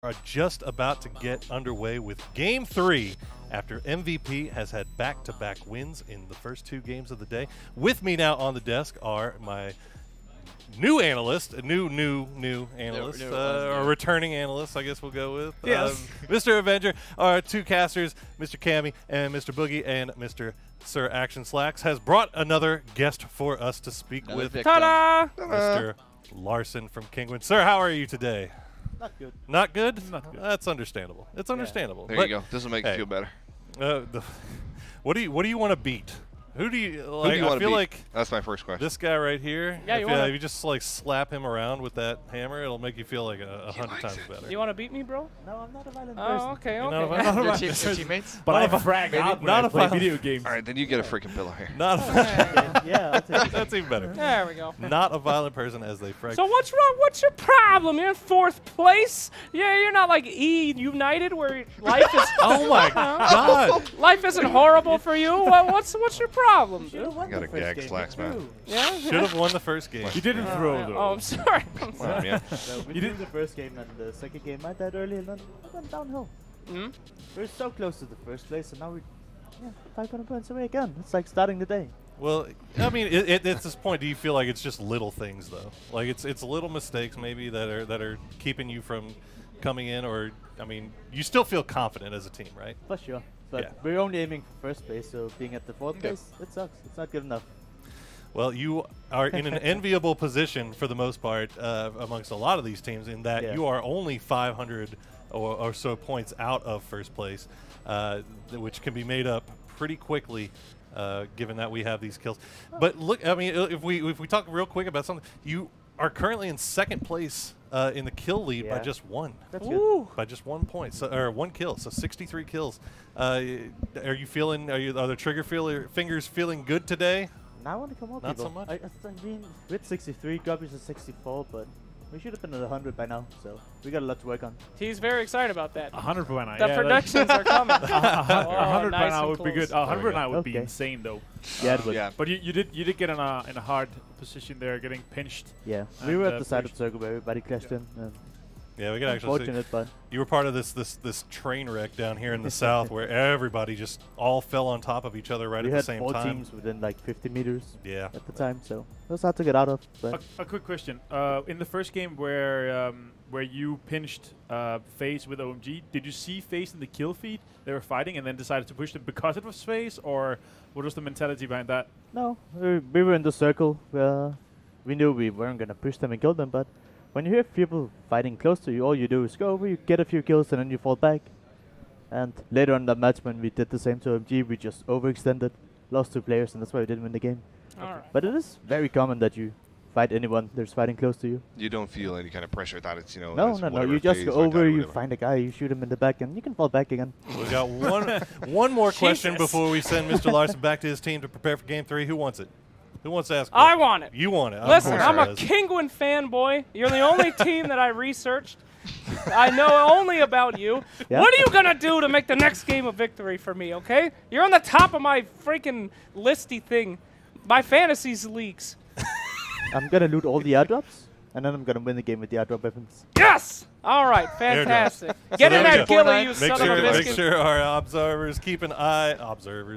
Are just about to get underway with Game 3 after MVP has had back-to-back wins in the first 2 games of the day. With me now on the desk are my new analyst, a new analyst, or returning analyst, I guess we'll go with. Yes. Mr. Avenger, our 2 casters, Mr. Cammy and Mr. Boogie, and Mr. Sir Action Slacks has brought another guest for us to speak with. Ta-da! Mr. Larson from Kingwin. Sir, how are you today? Not good. Not good? Not good. That's understandable. It's understandable. There you go. This will make you feel better. What do you want to beat? Who do you like? Who do you want to beat? Like that's my first question. this guy right here. Yeah, if you just like slap him around with that hammer, it'll make you feel like 100 times better. You want to beat me, bro? No, I'm not a violent person. Oh, okay, You're not a okay. violent Your teammates? But I frag out when I play video games. All right, then you get a freaking pillow here. Not Yeah, I'll take it. that's even better. There we go. Not a violent person as they frag. So what's wrong? What's your problem? You're in 4th place. Yeah, you're not like E United where life is. Oh my God! Life isn't horrible for you. What's your problem, dude? I got a gag Slacks, man. Yeah. Should have won the first game. You didn't throw though. Oh, I'm sorry. I'm sorry. Yeah. So we did the first game and the second game. I died early and then I went downhill. Hmm? We're so close to the first place and now we're 500 points away again. It's like starting the day. Well, I mean, at this point, do you feel like it's just little things though? Like it's little mistakes maybe that are keeping you from coming in, or I mean, you still feel confident as a team, right? For sure. But Yeah. we're only aiming for first place, so being at the 4th place, it sucks. It's not good enough. Well, you are in an enviable position for the most part amongst a lot of these teams in that you are only 500 or so points out of first place, which can be made up pretty quickly given that we have these kills. But look, I mean, if we talk real quick about something, you are currently in 2nd place in the kill lead by just 1. That's Ooh. By just 1 point, or 1 kill, so 63 kills. Are you feeling? Are the trigger fingers feeling good today? Now I want to come up. Not people. so much? I mean, with 63, Gubby's at 64, but we should have been at 100 by now, so we got a lot to work on. He's very excited about that. 100 by now. The predictions are coming. 100 by nice now and would be good. close. 100 now would be Okay. insane though. Yeah, it would. Yeah. But you did get in a hard position there, getting pinched. Yeah, we And, were at the side push. of the circle where everybody clashed in. Yeah, we can actually see. Unfortunate, but You were part of this train wreck down here in the south where everybody just all fell on top of each other right we at the had same 4 time. teams within like 50 meters Yeah. at the time, so it was hard to get out of. But A quick question. In the first game where you pinched FaZe with OMG, did you see FaZe in the kill feed? They were fighting and then decided to push them because it was FaZe, or what was the mentality behind that? no, we were in the circle. We knew we weren't gonna push them and kill them, but when you hear people fighting close to you, all you do is go over, you get a few kills, and then you fall back. And later on that match, when we did the same to OMG, we just overextended, lost 2 players, and that's why we didn't win the game. All right. But it is very common that you fight anyone that's fighting close to you. You don't feel any kind of pressure that it's, you know. No, it's no, no. whatever You just phase go like over, that or you whatever. find a guy, you shoot him in the back, and you can fall back again. We got one more question Jesus. before we send Mr. Larson back to his team to prepare for Game 3. Who wants it? Who wants to ask? I want it. You want it. Of Listen, course I'm he a does. Kingwin fanboy. You're the only team that I researched. I know only about you. Yeah. What are you gonna do to make the next game a victory for me? Okay, you're on the top of my freaking listy thing, my fantasies leagues. I'm gonna loot all the airdrops, and then I'm gonna win the game with the airdrop weapons. Yes. All right, fantastic. Get in there we that go. gilly, you Make son sure, of a make biscuit. sure our observers keep an eye.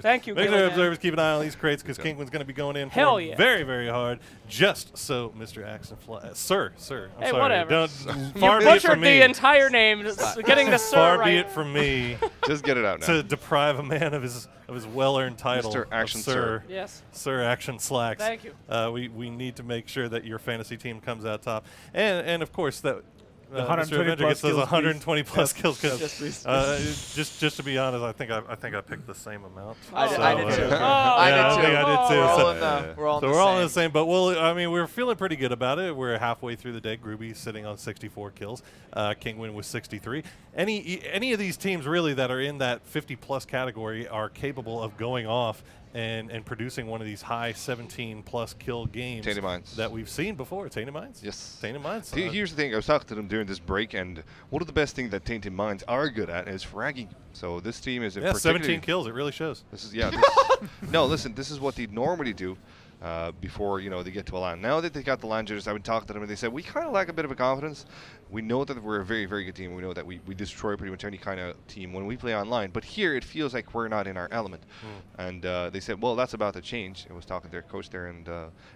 Thank you, Make Gilly sure Man. observers keep an eye on these crates because Kingwin's going to be going in for Hell them yeah. very, very hard. Just so Mr. Axon Sir. I'm Hey, sorry. whatever. Don't, You far be it butchered from me. the entire name, getting the sir Far right. be it from me Just get it out now. to deprive a man of his well-earned title, Mr. of Action Sir. Yes. Sir Action Slacks. Thank you. We need to make sure that your fantasy team comes out top, and of course that. Mr. 120 Avenger plus gets those kills, 120 plus kills. 'Cause, Yes, please. just to be honest, I think I picked the same amount. I So, did too. Oh, I yeah, think I did too. oh, So- We're all So we're all in the same, but I mean, we're feeling pretty good about it. We're halfway through the day. Groovy sitting on 64 kills. Kingwin with 63. Any of these teams really that are in that 50-plus category are capable of going off and producing one of these high 17-plus kill games Tainted Minds. that we've seen before. Tainted Minds? Yes. Tainted Minds. Here's the thing. I was talking to them during this break, and one of the best things that Tainted Minds are good at is fragging. So this team is yeah, 17 kills. It really shows. This is no. Listen, this is what they normally do. before they get to a LAN. Now that they got the LAN jitters, I've been talking to them and they said we kind of lack a bit of a confidence. We know that we're a very, very good team. We know that we destroy pretty much any kind of team when we play online. But here it feels like we're not in our element. And they said, well, that's about to change. I was talking to their coach there, and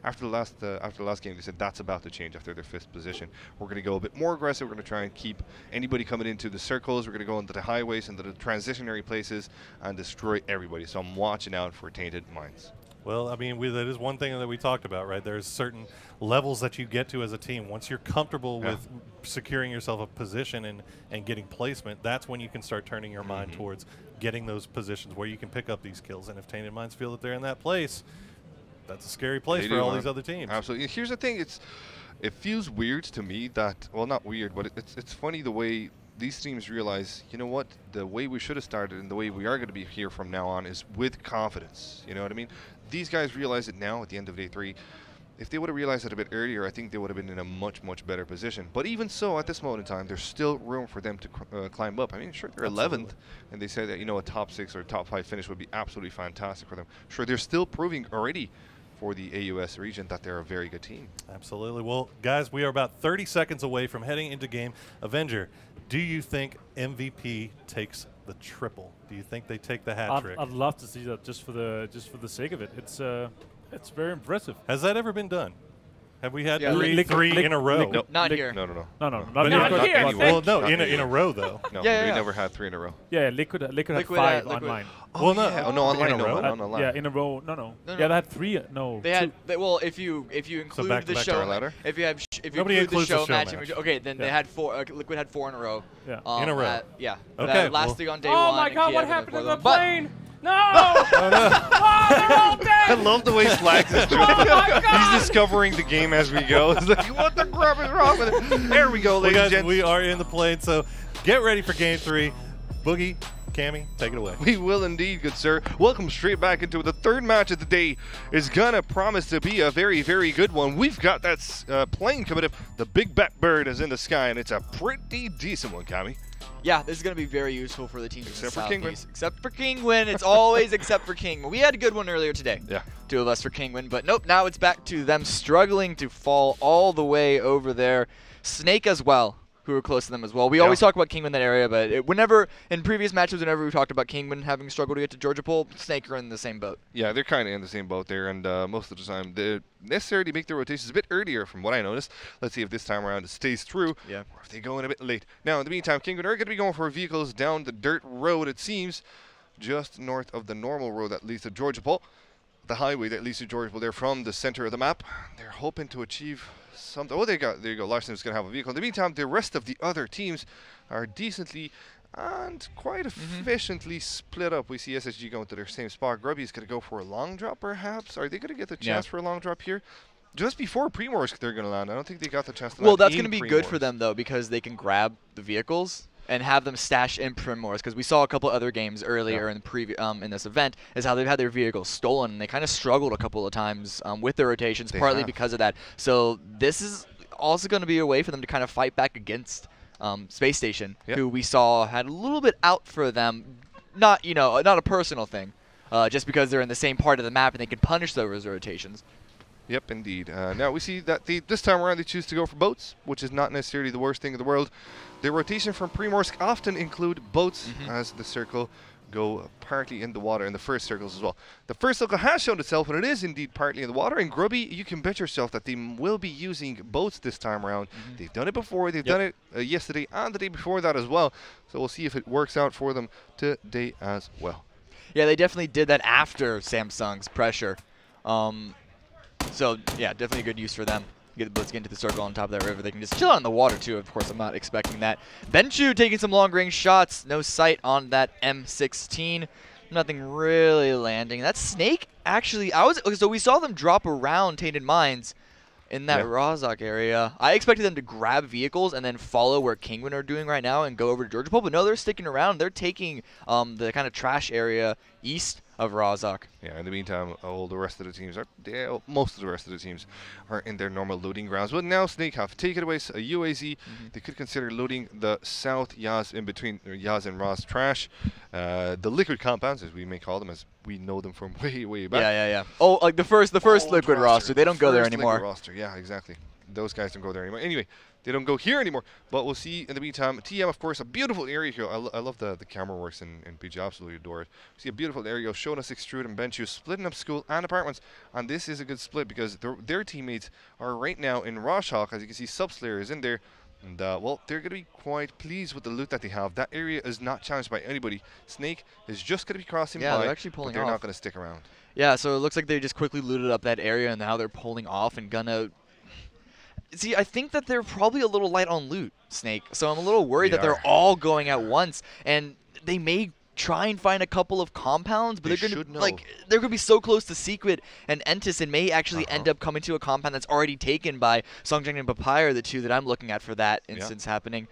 after the last game, they said that's about to change after their 5th position. We're going to go a bit more aggressive. We're going to try and keep anybody coming into the circles. We're going to go into the highways, into the transitionary places, and destroy everybody. So I'm watching out for Tainted Minds. Well, I mean, that is one thing that we talked about, right? There's certain levels that you get to as a team. Once you're comfortable with securing yourself a position and getting placement, that's when you can start turning your mind towards getting those positions where you can pick up these kills. And if Tainted Minds feel that they're in that place, that's a scary place for all these other teams. Absolutely. Here's the thing. It feels weird to me that, well, not weird, but it's funny the way these teams realize, you know what, the way we should have started and the way we are going to be here from now on is with confidence. You know what I mean? These guys realize it now at the end of day 3. If they would have realized it a bit earlier, I think they would have been in a much, much better position. But even so, at this moment in time, there's still room for them to climb up. I mean, sure, they're 11th, and they say that, a top 6 or top 5 finish would be absolutely fantastic for them. Sure, they're still proving already for the AUS region that they're a very good team. Absolutely. Well, guys, we are about 30 seconds away from heading into game. Avenger, do you think MVP takes the triple? Do you think they take the hat trick? I'd love to see that just for the sake of it. It's very impressive. Has that ever been done? Have we had three in a row? No. Not here. No. Not here. Well, no, in a row though. No, we never had 3 in a row. Yeah, Liquid had 5 online. Well, no, online, in a row. not online. Yeah, in a row. No. No. Yeah, they had 3. No. They had well, if you include back the to show, ladder? if you Nobody include the includes the show show match, match. okay, then they had 4. Liquid had 4 in a row. Yeah. In a row. Yeah. Okay, Last well. 3 on day Oh 1. my and God! Kiev What and happened to then the 4 but- plane? No! Oh, they're all dead! I love the way Slacks is doing my God! He's discovering the game as we go. It's like, what the crap is wrong with it? There we go, Well, ladies and guys, gents. we are in the plane, so get ready for game 3. Boogie, Cammy, take it away. We will indeed, good sir. Welcome straight back into it. The 3rd match of the day is gonna promise to be a very, very good one. We've got that plane coming up. The big bat bird is in the sky, and it's a pretty decent one, Cammy. Yeah, this is going to be very useful for the teams Except in for the Kingwin. Southeast. Except for Kingwin. It's always except for Kingwin. We had a good one earlier today. Yeah. 2 of us for Kingwin. But nope, now it's back to them struggling to fall all the way over there. Snake as well, who are close to them as well. We always talk about Kingwin in that area, but whenever, in previous matches, whenever we talked about Kingwin having struggled to get to Georgia Pole, Snake are in the same boat. Yeah, they're kind of in the same boat there, and most of the time they necessarily make their rotations a bit earlier from what I noticed. Let's see if this time around it stays through, or if they go in a bit late. Now, in the meantime, Kingwin are going to be going for vehicles down the dirt road, it seems, just north of the normal road that leads to Georgia Pole. The highway that leads to Georgia Pole, they're from the center of the map. They're hoping to achieve something. Oh, there you go. Larson is going to have a vehicle. In the meantime, the rest of the other teams are decently and quite efficiently split up. We see SSG going to their same spot. Grubby is going to go for a long drop, perhaps. Are they going to get the chance for a long drop here? Just before Primorsk, they're going to land. I don't think they got the chance to land. Well, that's going to in be good Primorsk. for them, though, because they can grab the vehicles and have them stash in Primorsk, because we saw a couple other games earlier in the in this event is how they've had their vehicles stolen, and they kind of struggled a couple of times with their rotations, partly because of that. So this is also going to be a way for them to kind of fight back against Space Station, who we saw had a little bit out for them. Not not a personal thing, just because they're in the same part of the map and they can punish those rotations. Yep, indeed. Now we see that this time around they choose to go for boats, which is not necessarily the worst thing in the world. The rotation from Primorsk often include boats, as the circle go partly in the water in the first circles as well. The first circle has shown itself, and it is indeed partly in the water. And Grubby, you can bet yourself that they will be using boats this time around. They've done it before. They've done it yesterday and the day before that as well. So we'll see if it works out for them today as well. Yeah, they definitely did that after Samsung's pressure. So, yeah, definitely a good use for them. Let's get into the circle on top of that river. They can just chill out in the water, too. Of course, I'm not expecting that. Benchu taking some long-range shots. No sight on that M16. Nothing really landing. That Snake, actually, so we saw them drop around Tainted Mines in that Razak area. I expected them to grab vehicles and then follow where Kingwin are doing right now and go over to Georgia Pole. But no, they're sticking around. They're taking the kind of trash area east of Razak. Yeah, in the meantime, all the rest of the teams most of the rest of the teams are in their normal loading grounds. But now Snake have taken away a UAZ. They could consider loading the South Yaz in between Yaz and Raz trash. The liquid compounds, as we may call them, as we know them from way back. Yeah. Oh, like the first liquid roster. They don't go there anymore. Liquid roster, yeah, exactly. Those guys don't go there anymore. Anyway, they don't go here anymore. But we'll see in the meantime. TM, of course, a beautiful area here. I love the camera works in PGL. Absolutely adore it. We see a beautiful area showing us Extrude and Benchu splitting up school and apartments. And this is a good split because their teammates are right now in Roshawk. As you can see, Subslayer is in there. And, well, they're going to be quite pleased with the loot that they have. That area is not challenged by anybody. Snake is just going to be crossing by. They're actually pulling they're off. Not going to stick around. Yeah, so it looks like they just quickly looted up that area, and now they're pulling off and gonna... See, I think that they're probably a little light on loot, Snake. So I'm a little worried that they're all going at once, and they may try and find a couple of compounds, but they're gonna be so close to Secret and Entis, and may actually end up coming to a compound that's already taken by Songjang and Papaya, the two that I'm looking at for that instance happening.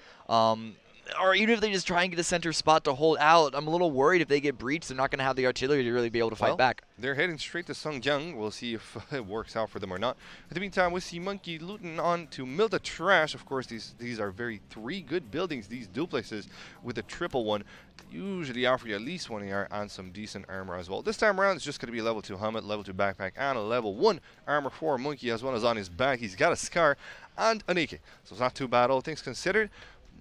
Or even if they just try and get a center spot to hold out, I'm a little worried if they get breached, they're not going to have the artillery to really be able to fight back. They're heading straight to Songjang. We'll see if it works out for them or not. At the meantime, we see Monkey looting on to Milta Trash. Of course, these are three good buildings, these duplexes, with a triple one. Usually offer you at least 1 AR and some decent armor as well. This time around, it's just going to be a level 2 helmet, level 2 backpack, and a level 1 armor for Monkey, as well as on his back. He's got a scar and an AK. So it's not too bad, all things considered.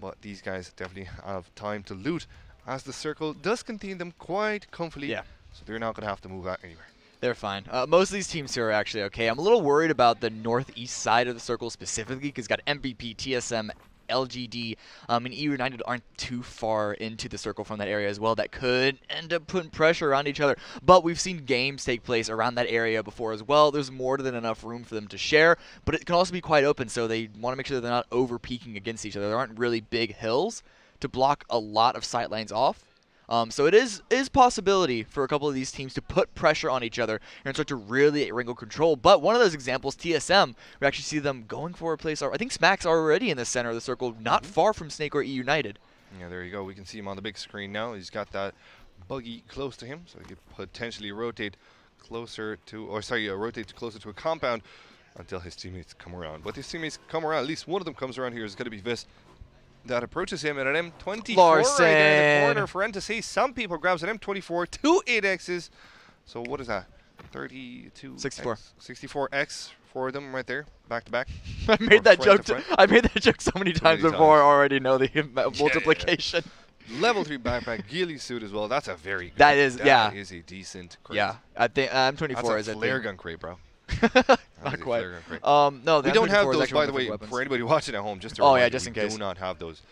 But these guys definitely have time to loot, as the circle does contain them quite comfortably. Yeah. So they're not going to have to move out anywhere. They're fine. Most of these teams here are actually okay. I'm a little worried about the northeast side of the circle specifically, because got MVP, TSM, LGD, and EU United aren't too far into the circle from that area as well. That could end up putting pressure around each other. But we've seen games take place around that area before as well. There's more than enough room for them to share, but it can also be quite open, so they want to make sure that they're not over-peaking against each other. There aren't really big hills to block a lot of sight lines off. So it is possibility for a couple of these teams to put pressure on each other and start to really wrangle control. But one of those examples, TSM, we actually see them going for a place. I think Smack's already in the center of the circle, not far from Snake or E United. Yeah, there you go. We can see him on the big screen now. He's got that buggy close to him, so he could potentially rotate closer to, rotate closer to a compound until his teammates come around. But his teammates come around. At least one of them comes around here. Is going to be Vis. That approaches him at an M24 right there in the corner. For N to say, some people grabs an M24, 2 8Xs. So what is that? 32 64. 64X for them right there, back to back. I made that joke so many times before. I already know the multiplication. Level 3 backpack, ghillie suit as well. That's a very good. That is a decent crate. Yeah, I think M24 is a flare gun crate, bro. Not quite. No, we don't have those, by the way, for anybody watching at home. Just to remind just in case. We do not have those.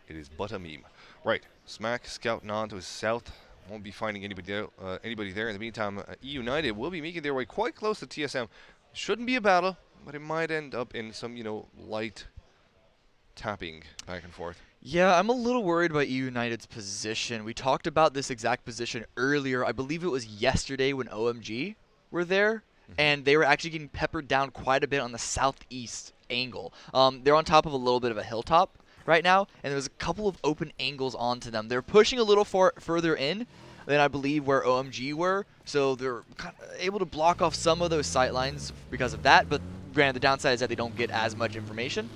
It is but a meme. Right, Smack scouting on to his south. Won't be finding anybody there. In the meantime, E United will be making their way quite close to TSM. Shouldn't be a battle, but it might end up in some, light tapping back and forth. Yeah, I'm a little worried about EU United's position. We talked about this exact position earlier. I believe it was yesterday when OMG were there. And they were actually getting peppered down quite a bit on the southeast angle. They're on top of a little bit of a hilltop right now, and there's a couple of open angles onto them. They're pushing a little further in than I believe where OMG were, so they're kind of able to block off some of those sight lines because of that. But granted, the downside is that they don't get as much information.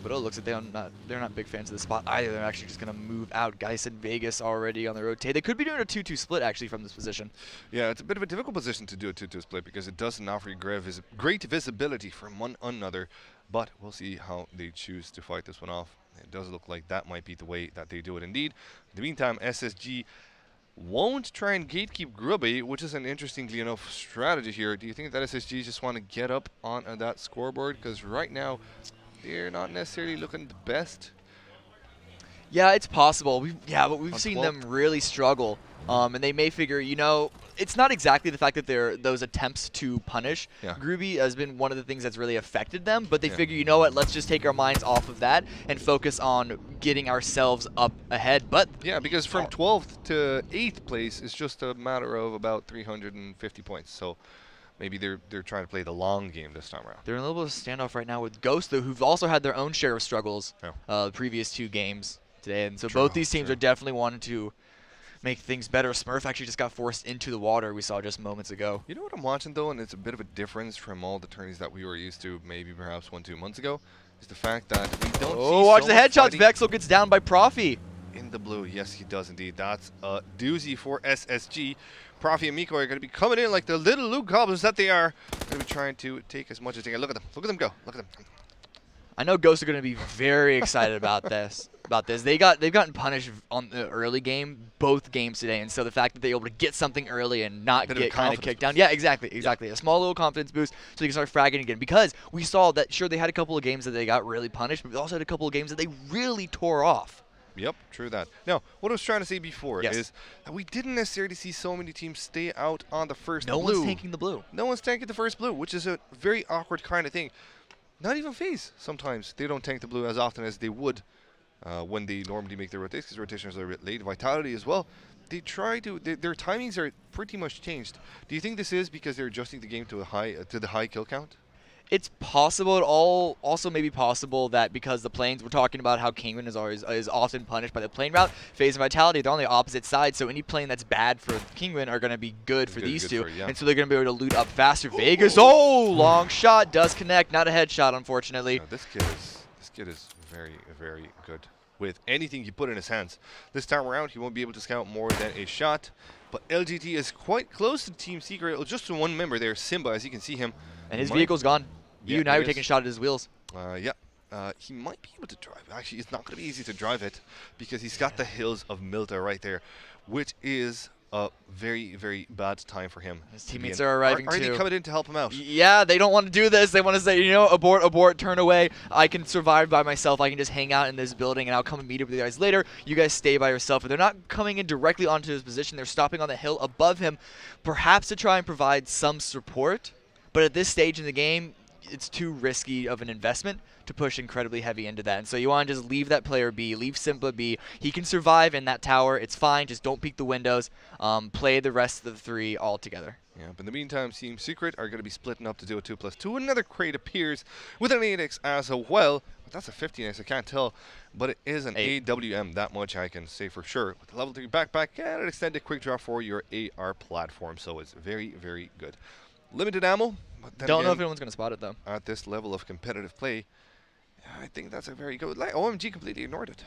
But it looks like they're not big fans of the spot either. They're actually just going to move out. Guys in Vegas already on the rotate. They could be doing a 2-2 split actually from this position. Yeah, it's a bit of a difficult position to do a 2-2 split because it doesn't offer you great visibility from one another. But we'll see how they choose to fight this one off. It does look like that might be the way that they do it indeed. In the meantime, SSG won't try and gatekeep Grubby, which is an interestingly enough strategy here. Do you think that SSG just want to get up on that scoreboard? Because right now, they're not necessarily looking the best. Yeah, it's possible. But we've seen them really struggle. And they may figure, it's not exactly the fact that they're those attempts to punish. Groovy has been one of the things that's really affected them. But they figure, you know what, let's just take our minds off of that and focus on getting ourselves up ahead. But yeah, because from 12th to 8th place is just a matter of about 350 points. So maybe they're trying to play the long game this time around. They're in a little bit of standoff right now with Ghost, though, who've also had their own share of struggles the previous 2 games today. And so both these teams are definitely wanting to make things better. Smurf actually just got forced into the water we saw just moments ago. You know what I'm watching, though, and it's a bit of a difference from all the tourneys that we were used to maybe perhaps 1-2 months ago, is the fact that we don't see watch so the much headshots. fighting Vexel gets down by Profi. in the blue. Yes, he does indeed. That's a doozy for SSG. Profi and Miko are going to be coming in like the little Luke Goblins that they are. Going to be trying to take as much as they can. Look at them. Look at them go. Look at them. I know Ghosts are going to be very excited about this. They've gotten punished on the early game, both games today, and so the fact that they're able to get something early and not get kind of kicked down. Yeah, exactly. A small little confidence boost so they can start fragging again. Because we saw that, sure, they had a couple of games that they got really punished, but they also had a couple of games that they really tore off. Yep, true that. Now, what I was trying to say before is that we didn't necessarily see so many teams stay out on the first blue. No one's tanking the blue. No one's tanking the first blue, which is a very awkward kind of thing. Not even FaZe sometimes. They don't tank the blue as often as they would when they normally make their rotations, because rotations are a bit late. Vitality as well. They try to, their timings are pretty much changed. Do you think this is because they're adjusting the game to the high kill count? It's possible. It also may be possible that because the planes, we're talking about how Kingwin is often punished by the plane route. FaZe and Vitality, they're on the opposite side, so any plane that's bad for Kingwin are going to be good for these two, and so they're going to be able to loot up faster. Vegas, long shot, does connect, not a headshot, unfortunately. No, this kid is very, very good with anything you put in his hands. This time around, he won't be able to scout more than a shot, but LGT is quite close to Team Secret. Just one member there, Simba, as you can see him. And his vehicle's gone. You now you're taking a shot at his wheels. He might be able to drive. Actually, it's not going to be easy to drive it because he's got the hills of Milta right there, which is a very, very bad time for him. His teammates are arriving too. Are they coming in to help him out? Yeah, they don't want to do this. They want to say, you know, abort, abort, turn away. I can survive by myself. I can just hang out in this building, and I'll come and meet up with you guys later. You guys stay by yourself. But they're not coming in directly onto his position. They're stopping on the hill above him, perhaps to try and provide some support. But at this stage in the game, it's too risky of an investment to push incredibly heavy into that. And so you want to just leave that player be, leave Simba be. He can survive in that tower. It's fine. Just don't peek the windows. Play the rest of the three all together. Yeah, but in the meantime, Team Secret are going to be splitting up to do a 2+2. Another crate appears with an 8x as well. But that's a 15x, I can't tell. But it is an AWM, that much I can say for sure. With the level 3 backpack and an extended quick draw for your AR platform. So it's very, very good. Limited ammo. Don't know if anyone's going to spot it, though. At this level of competitive play, I think that's a very good. Like, OMG completely ignored it.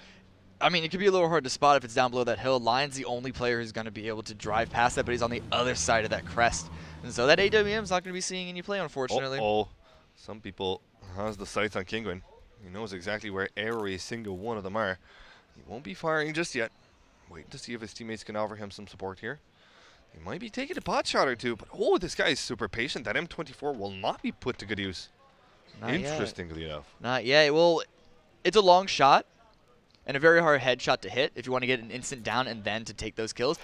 I mean, it could be a little hard to spot if it's down below that hill. Lion's the only player who's going to be able to drive past that, but he's on the other side of that crest. And so that AWM's not going to be seeing any play, unfortunately. Some people has the sights on Kingwin. He knows exactly where every single one of them are. He won't be firing just yet. Waiting to see if his teammates can offer him some support here. He might be taking a pot shot or two, but this guy is super patient. That M24 will not be put to good use. Interestingly enough. Not yet. Well, it's a long shot and a very hard headshot to hit if you want to get an instant down and then to take those kills.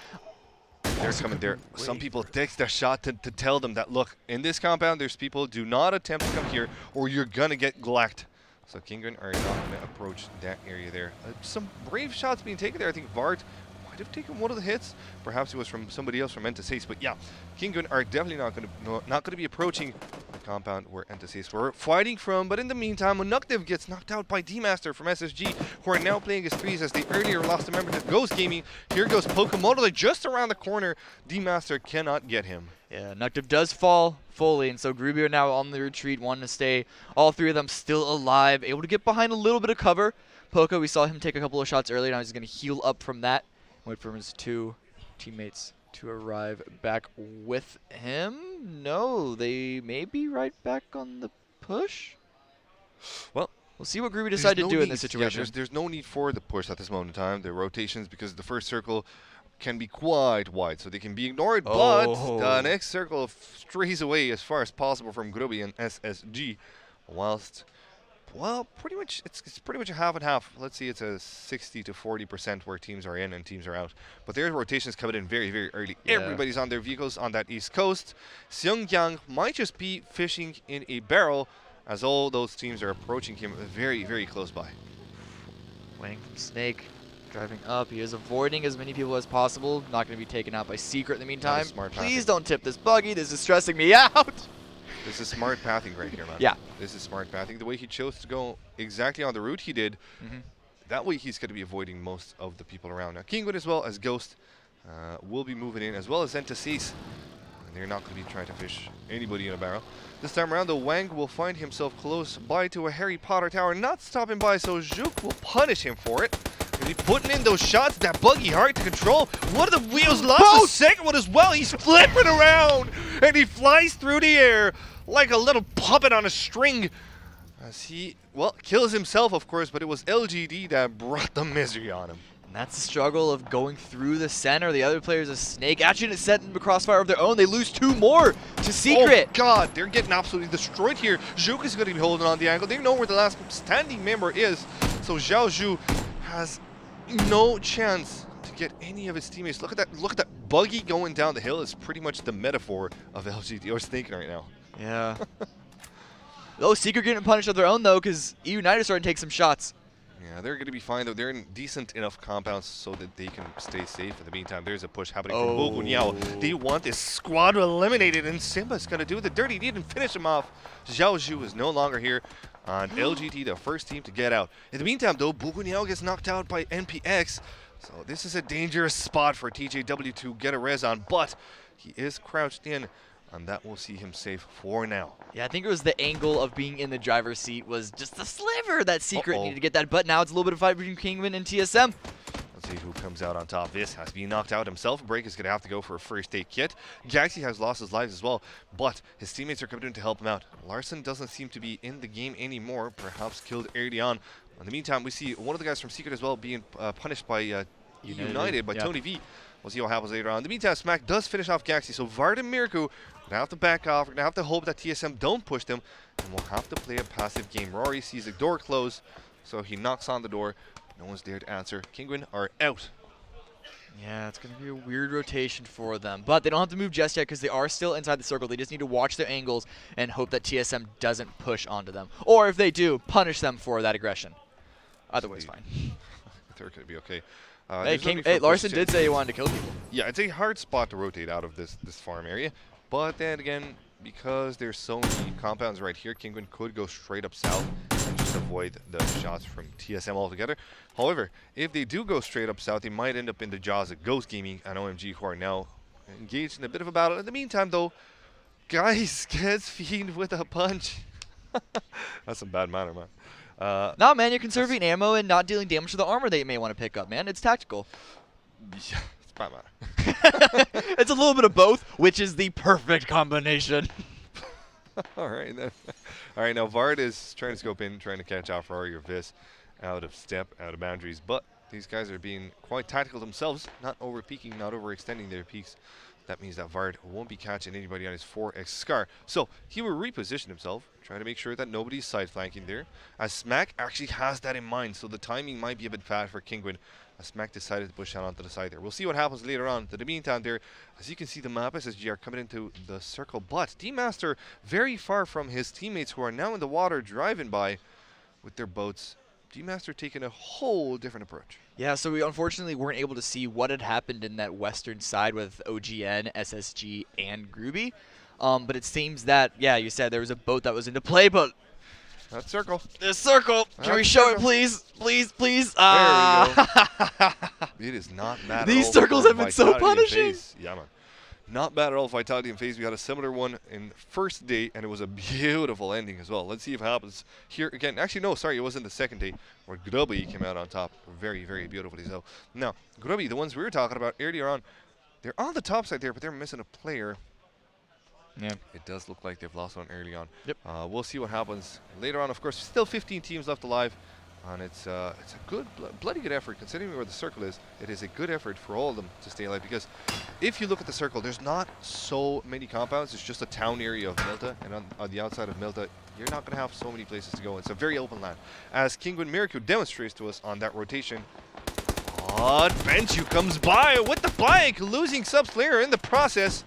They're coming there. Some people take their shot to tell them that, look, in this compound, there's people, do not attempt to come here or you're going to get glacked. So Kingwin are not going to approach that area there. Some brave shots being taken there. I think Vard have taken one of the hits. Perhaps it was from somebody else from Entasis, but yeah, Kingwin are definitely not going to be approaching the compound where Entasis were fighting from. But in the meantime, Nukdiv gets knocked out by D-Master from SSG, who are now playing as threes as they earlier lost a member to Ghost Gaming. Here goes Pokemoto, they're just around the corner. D-Master cannot get him. Yeah, Nukdiv does fall fully, and so Groovy are now on the retreat, wanting to stay. All three of them still alive, able to get behind a little bit of cover. Poco, we saw him take a couple of shots earlier, now he's going to heal up from that. Wait for his two teammates to arrive back with him. No, they may be right back on the push. Well, we'll see what Groovy decides to do in this situation. Yeah, there's no need for the push at this moment in time. The rotations, because the first circle can be quite wide, so they can be ignored. But the next circle strays away as far as possible from Groovy and SSG, whilst... Well, pretty much, it's pretty much a half and half. Let's see, it's a 60 to 40% where teams are in and teams are out. But their rotations coming in very, very early. Yeah. Everybody's on their vehicles on that east coast. Seungkyang might just be fishing in a barrel as all those teams are approaching him very, very close by. Waiting from Snake, driving up. He is avoiding as many people as possible. Not going to be taken out by Secret in the meantime. Please don't tip this buggy. This is stressing me out. This is smart pathing right here, man. Yeah. This is smart pathing. The way he chose to go exactly on the route he did, that way he's going to be avoiding most of the people around. Now, Kingwood as well as Ghost, will be moving in, as well as Entasis. And they're not going to be trying to fish anybody in a barrel. This time around, the Wang will find himself close by to a Harry Potter tower, not stopping by, so Zook will punish him for it. He's putting in those shots, that buggy hard to control. One of the wheels lost the second one as well. He's flipping around, and he flies through the air like a little puppet on a string. As he, well, kills himself, of course, but it was LGD that brought the misery on him. And that's the struggle of going through the center. The other players, a Snake, actually didn't set them a crossfire of their own. They lose 2 more to Secret. Oh God, they're getting absolutely destroyed here. Zook is going to be holding on the angle. They know where the last standing member is. So Zhao Zhu has no chance to get any of his teammates. Look at that buggy going down the hill is pretty much the metaphor of LGD or Snake right now. Yeah. Oh, Secret getting punished of their own though, because EU United are starting to take some shots. Yeah, they're going to be fine though. They're in decent enough compounds so that they can stay safe. In the meantime, there's a push happening from Bogunyao. They want this squad eliminated, and Simba's going to do the dirty deed and finish him off. Zhao Zhu is no longer here on LGT, the first team to get out. In the meantime, though, Bogunyao gets knocked out by NPX. So this is a dangerous spot for TJW to get a res on, but he is crouched in, and that will see him safe for now. Yeah, I think it was the angle of being in the driver's seat was just a sliver that Secret needed to get that, but now it's a little bit of a fight between Kingman and TSM. Let's see who comes out on top. This has been knocked out himself. Break is going to have to go for a first aid kit. Galaxy has lost his lives as well, but his teammates are coming in to help him out. Larson doesn't seem to be in the game anymore, perhaps killed early on. In the meantime, we see one of the guys from Secret as well being punished by United by Tony V. We'll see what happens later on. In the meantime, Smack does finish off Galaxy, so Vard and Mirku are going to have to back off. We're going to have to hope that TSM don't push them, and we'll have to play a passive game. Rory sees the door close, so he knocks on the door. No one's there to answer. Kingwin are out. Yeah, it's going to be a weird rotation for them, but they don't have to move just yet because they are still inside the circle. They just need to watch their angles and hope that TSM doesn't push onto them. Or if they do, punish them for that aggression. Either way is fine. They're going to be okay. Hey, Larson did say he wanted to kill people. Yeah, it's a hard spot to rotate out of this farm area. But then again, because there's so many compounds right here, Kingwin could go straight up south and just avoid the shots from TSM altogether. However, if they do go straight up south, they might end up in the jaws of Ghost Gaming and OMG, who are now engaged in a bit of a battle. In the meantime, though, Guys gets Fiend with a punch. That's some bad manner, man. No, man, you're conserving ammo and not dealing damage to the armor that you may want to pick up, man. It's tactical. Yeah, it's bad manner. It's a little bit of both, which is the perfect combination. All right, then. All right, now Vard is trying to scope in, trying to catch out Rory or Vis out of step, out of boundaries, but these guys are being quite tactical themselves, not over-peaking, not overextending their peaks. That means that Vard won't be catching anybody on his 4x Scar. So he will reposition himself, trying to make sure that nobody's side flanking there. As Smack actually has that in mind, so the timing might be a bit bad for Kingwin. As Smack decided to push out onto the side there. We'll see what happens later on. In the meantime there, as you can see, the map SSG are coming into the circle, but D-Master very far from his teammates who are now in the water driving by with their boats. D-Master taking a whole different approach. Yeah, so we unfortunately weren't able to see what had happened in that western side with OGN, SSG, and Groovy. But it seems that, yeah, you said there was a boat that was into play, but... That circle. This circle. Can we show it, please? Please, please. There we go. It is not bad at all. These circles have been so punishing. Yeah, man. Not bad at all. Vitality and FaZe. We had a similar one in first day, and it was a beautiful ending as well. Let's see if it happens here again. Actually, no, sorry, it was in the second day where Grubby came out on top very, very beautifully. So now, Grubby, the ones we were talking about earlier on, they're on the top side there, but they're missing a player. Yeah. It does look like they've lost one early on. Yep. We'll see what happens later on. Of course, still 15 teams left alive. And it's a good, bloody good effort, considering where the circle is. It is a good effort for all of them to stay alive, because if you look at the circle, there's not so many compounds. It's just a town area of Milta, and on the outside of Milta, you're not going to have so many places to go. It's a very open land. As Kingwin Miraku demonstrates to us on that rotation. Odd Benchu comes by with the bike, losing sub-slayer in the process.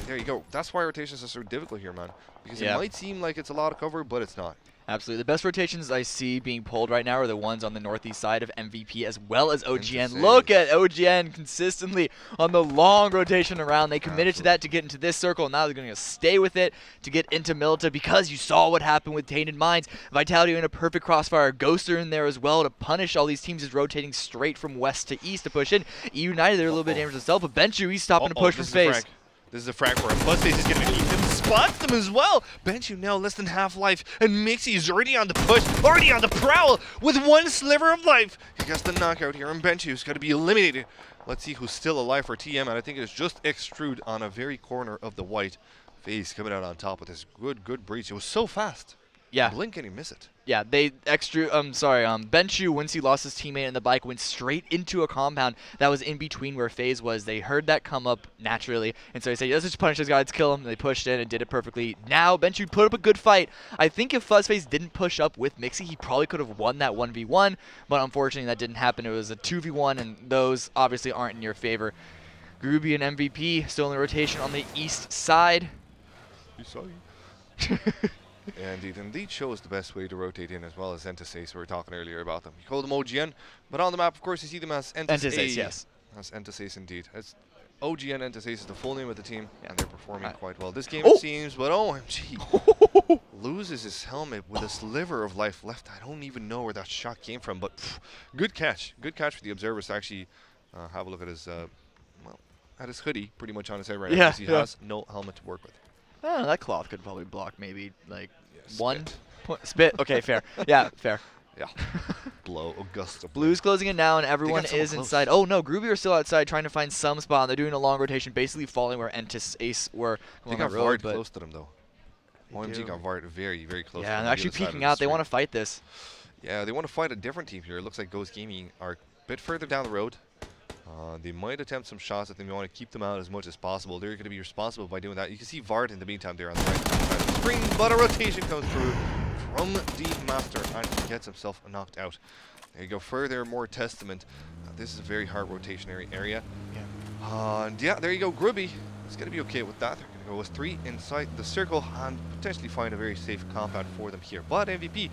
There you go. That's why rotations are so difficult here, man. Because it might seem like it's a lot of cover, but it's not. Absolutely. The best rotations I see being pulled right now are the ones on the northeast side of MVP as well as OGN. Look at OGN consistently on the long rotation around. They committed to that to get into this circle, and now they're going to stay with it to get into Milita because you saw what happened with Tainted Minds. Vitality in a perfect crossfire. Ghoster in there as well to punish all these teams is rotating straight from west to east to push in. United, they're a little bit dangerous themselves, but Benchu, he's stopping to push from FaZe. This is a frag for him. Buzzface is going to keep him, spots them as well. Benchu now less than half life, and Mixie is already on the push, already on the prowl with one sliver of life. He gets the knockout here, and Benchu's got to be eliminated. Let's see who's still alive for TM, and I think it's just Extrude on a very corner of the white. FaZe coming out on top with this good breach. It was so fast. Yeah. Blink and he miss it. Yeah, Benchu, once he lost his teammate in the bike, went straight into a compound that was in between where FaZe was. They heard that come up naturally, and so they said, let's just punish this guy, let's kill him. And they pushed in and did it perfectly. Now, Benchu put up a good fight. I think if FuzzFace didn't push up with Mixie, he probably could have won that 1v1, but unfortunately that didn't happen. It was a 2v1, and those obviously aren't in your favor. Groovy and MVP still in the rotation on the east side. And it indeed shows the best way to rotate in, as well as Entasace. We were talking earlier about them. You call them OGN, but on the map, of course, you see them as Entasace, yes. As Entasace, indeed. As OGN Entasace is the full name of the team, and they're performing quite well. This game, it seems, but OMG. Loses his helmet with a sliver of life left. I don't even know where that shot came from, but good catch. Good catch for the observers to actually have a look at his, at his hoodie, pretty much on his head right now, because he has no helmet to work with. Oh, that cloth could probably block maybe like one point. Spit. Okay, fair. Yeah, fair. Yeah. Blow Augusta. Blue's closing in now, and everyone is inside. Oh no, Groovy are still outside trying to find some spot. They're doing a long rotation, basically following where Entasace were. They got Vard close to them though. OMG got Vard very close. Yeah, and they're actually peeking out. They want to fight this. Yeah, they want to fight a different team here. It looks like Ghost Gaming are a bit further down the road. They might attempt some shots if they want to keep them out as much as possible. They're going to be responsible by doing that. You can see Vard in the meantime there on the right side of the screen, but a rotation comes through from the Master, and he gets himself knocked out. There you go, further, more testament. This is a very hard rotationary area. Yeah. And yeah, there you go, Grubby. It's going to be okay with that. They're going to go with 3 inside the circle and potentially find a very safe compound for them here. But MVP,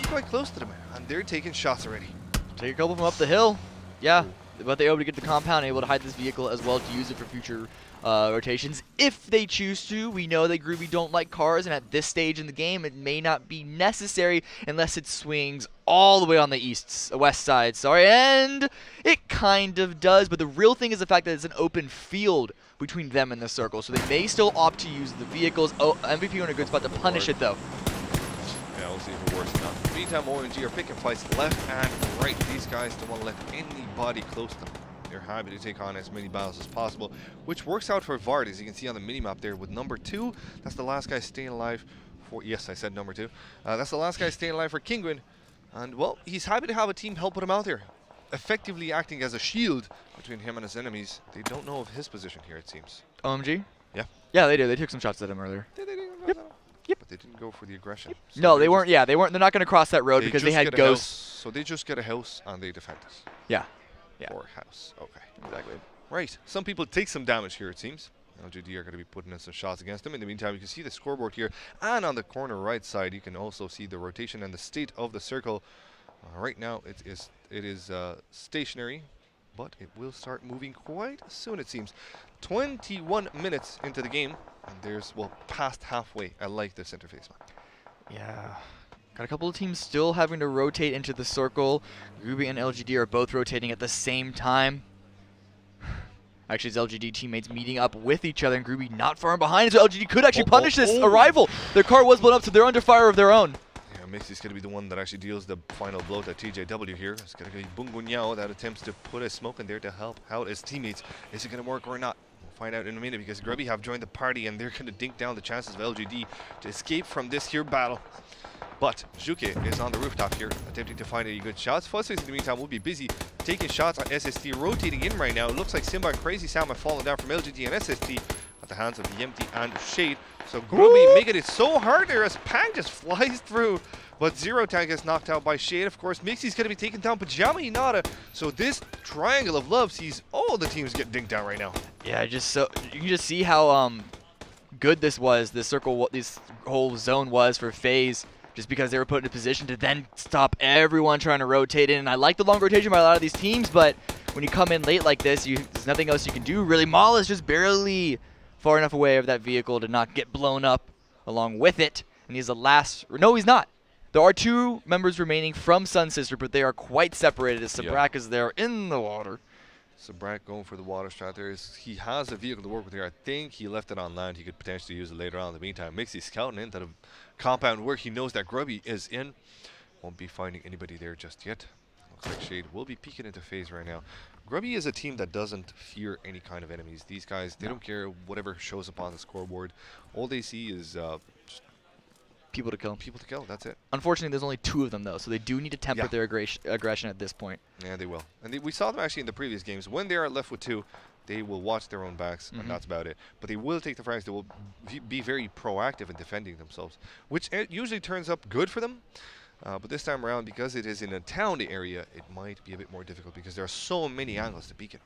quite close to them, and they're taking shots already. Take a couple from up the hill. Yeah. Ooh. But they're able to get the compound, able to hide this vehicle as well to use it for future rotations if they choose to. We know that Groovy don't like cars, and at this stage in the game, it may not be necessary unless it swings all the way on the west side. Sorry, and it kind of does. But the real thing is the fact that it's an open field between them and the circle, so they may still opt to use the vehicles. Oh, MVP are in a good spot to punish it though. Yeah, we'll see if it works or not. Meantime, OMG are picking fights left and right. These guys don't want to let anybody close to them. They're happy to take on as many battles as possible, which works out for Vard, as you can see on the minimap there with number 2. That's the last guy staying alive for, yes, I said number 2. That's the last guy staying alive for Kinguin. And, well, he's happy to have a team help put him out there, effectively acting as a shield between him and his enemies. They don't know of his position here, it seems. OMG? Yeah. Yeah, they do. They took some shots at him earlier. Did they? Yep. But they didn't go for the aggression. Yep. So no, they weren't. Yeah, they weren't. They're not going to cross that road because they had ghosts. So they just get a house and they defend us. Yeah. Yeah. Or house. Okay. Exactly. Right. Some people take some damage here, it seems. LGD are going to be putting in some shots against them. In the meantime, you can see the scoreboard here, and on the corner right side, you can also see the rotation and the state of the circle. Right now, it is stationary, but it will start moving quite soon, it seems. 21 minutes into the game, and there's, well, past halfway. I like this interface, man. Yeah. Got a couple of teams still having to rotate into the circle. Ruby and LGD are both rotating at the same time. Actually, it's LGD teammates meeting up with each other, and Groovy not far behind, so LGD could actually punish this arrival. Their car was blown up, so they're under fire of their own. Yeah, Mixie's going to be the one that actually deals the final blow to TJW here. It's going to be Bungunyao that attempts to put a smoke in there to help out his teammates. Is it going to work or not? We'll find out in a minute, because Grubby have joined the party, and they're going to dink down the chances of LGD to escape from this here battle. But Juke is on the rooftop here, attempting to find any good shots. Fuzzface in the meantime will be busy taking shots on SST, rotating in right now. It looks like Simba and Crazy Sam have fallen down from LGD and SST at the hands of Yempty and Shade. So Grubby making it so hard there as Pang just flies through. But Zero Tank is knocked out by Shade. Of course, Mixie's going to be taking down Pajama Inada. So this triangle of love sees all the teams get dinked down right now. Yeah, you can just see how good this was. This circle, what this whole zone was for FaZe. just because they were put in a position to then stop everyone trying to rotate in. And I like the long rotation by a lot of these teams, but when you come in late like this, there's nothing else you can do. Really, Maul is just barely far enough away of that vehicle to not get blown up along with it. And he's the last. No, he's not. There are 2 members remaining from Sun Sister, but they are quite separated as Sabrak is there in the water. Sabrak going for the water strat there. He has a vehicle to work with here. I think he left it on land. He could potentially use it later on. In the meantime, Mixie scouting into the compound where he knows that Grubby is in. Won't be finding anybody there just yet. Looks like Shade will be peeking into phase right now. Grubby is a team that doesn't fear any kind of enemies. These guys, they don't care whatever shows up on the scoreboard. All they see is people to kill. People to kill, that's it. Unfortunately, there's only 2 of them, though, so they do need to temper their aggression at this point. Yeah, they will. And we saw them actually in the previous games. When they are left with 2, they will watch their own backs, and that's about it. But they will take the frags. They will be very proactive in defending themselves, which usually turns up good for them. But this time around, because it is in a town area, it might be a bit more difficult because there are so many angles to peek in.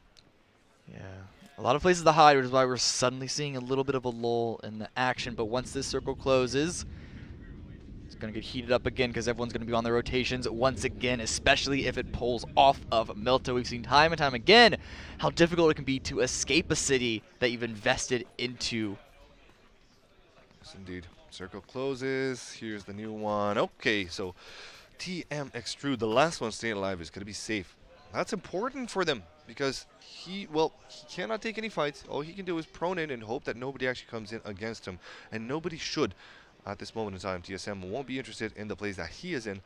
Yeah. A lot of places to hide, which is why we're suddenly seeing a little bit of a lull in the action. But once this circle closes, it's going to get heated up again because everyone's going to be on their rotations once again, especially if it pulls off of Milta. We've seen time and time again how difficult it can be to escape a city that you've invested into. Yes, indeed. Circle closes. Here's the new one. Okay, so TM Extrude, the last one staying alive, is going to be safe. That's important for them because he cannot take any fights. All he can do is prone in and hope that nobody actually comes in against him. And nobody should at this moment in time. TSM won't be interested in the plays that he is in.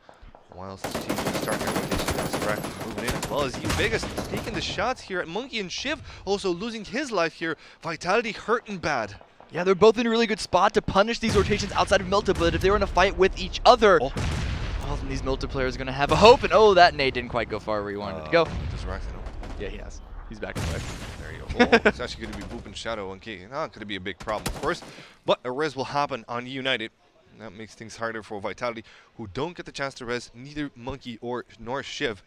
Whilst his team will start their rotation, moving in as well as Vegas taking the shots here at Monkey, and Shiv also losing his life here. Vitality hurting bad. Yeah, they're both in a really good spot to punish these rotations outside of Milta, but if they were in a fight with each other, well, then these Milta players are going to have a hope, and that nade didn't quite go far where he wanted it to go. Does Raxon know? Yeah, he has. He's back in the way. There you go. It's actually going to be booping Shadow on K. Could it be a big problem, of course, but a res will happen on United. That makes things harder for Vitality, who don't get the chance to res neither Monkey nor Shiv.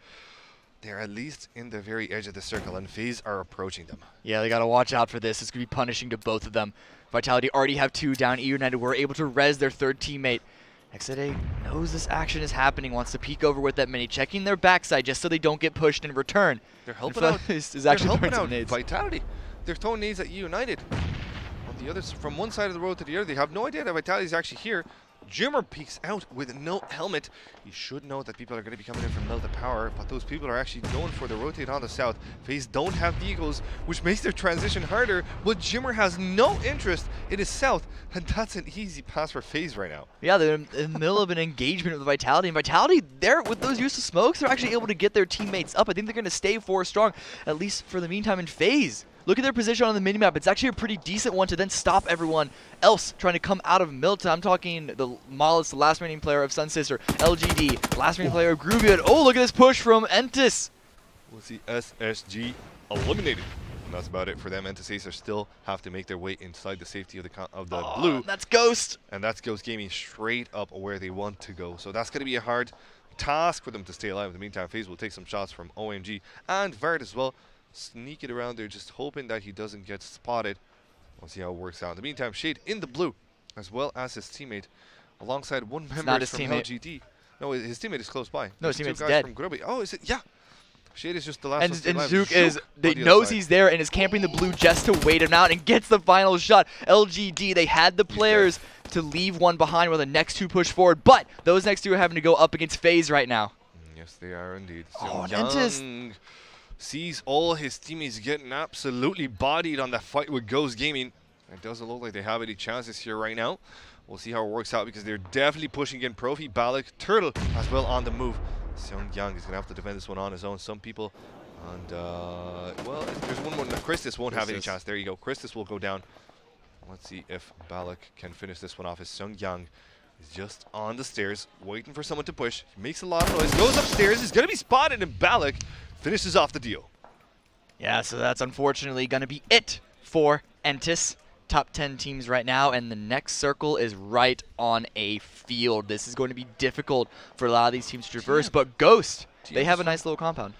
They're at least in the very edge of the circle, and FaZe are approaching them. Yeah, they got to watch out for this. It's going to be punishing to both of them. Vitality already have 2 down. United were able to res their 3rd teammate. XZA knows this action is happening, wants to peek over with that mini, checking their backside just so they don't get pushed in return. They're helping out. They're helping out Vitality. They're throwing nades at United. On the other, from one side of the road to the other, they have no idea that Vitality is actually here. Jimmer peeks out with no helmet. You should know that people are going to be coming in from Milta Power, but those people are actually going for the rotate on the south. FaZe don't have vehicles, which makes their transition harder, but Jimmer has no interest in his south, and that's an easy pass for FaZe right now. Yeah, they're in the middle of an engagement with Vitality, and Vitality, there with those use of smokes, they're actually able to get their teammates up. I think they're going to stay 4 strong, at least for the meantime in FaZe. Look at their position on the minimap. It's actually a pretty decent one to then stop everyone else trying to come out of Milta. I'm talking the Mollis, the last remaining player of Sun Sister, LGD, last remaining player of Groovy. And look at this push from Entis. We'll see SSG eliminated. And that's about it for them. Entis Acer still have to make their way inside the safety of the blue. That's Ghost. And that's Ghost Gaming straight up where they want to go. So that's going to be a hard task for them to stay alive. In the meantime, FaZe will take some shots from OMG and Vard as well. Sneak it around there, just hoping that he doesn't get spotted. We'll see how it works out. In the meantime, Shade in the blue, as well as his teammate, alongside one member from LGD. No, his teammate is close by. No, his teammate's dead. From Grubby. Oh, is it? Yeah. Shade is just the last one. And Zook knows he's there and is camping the blue just to wait him out and gets the final shot. LGD, they had the players to leave one behind while the next 2 push forward, but those next 2 are having to go up against FaZe right now. Yes, they are indeed. So Young sees all his teammates getting absolutely bodied on that fight with Ghost Gaming. It doesn't look like they have any chances here right now. We'll see how it works out because they're definitely pushing in Profi, Balak, Turtle as well on the move. Seung Yang is going to have to defend this one on his own. Some people, and well, there's one more. Christus won't have any chance. There you go. Christus will go down. Let's see if Balak can finish this one off. As Seung Yang is just on the stairs, waiting for someone to push. He makes a lot of noise, goes upstairs, is going to be spotted, and Balak finishes off the deal. Yeah, so that's unfortunately going to be it for Entis. Top 10 teams right now, and the next circle is right on a field. This is going to be difficult for a lot of these teams to traverse, but Ghost, they have a nice little compound.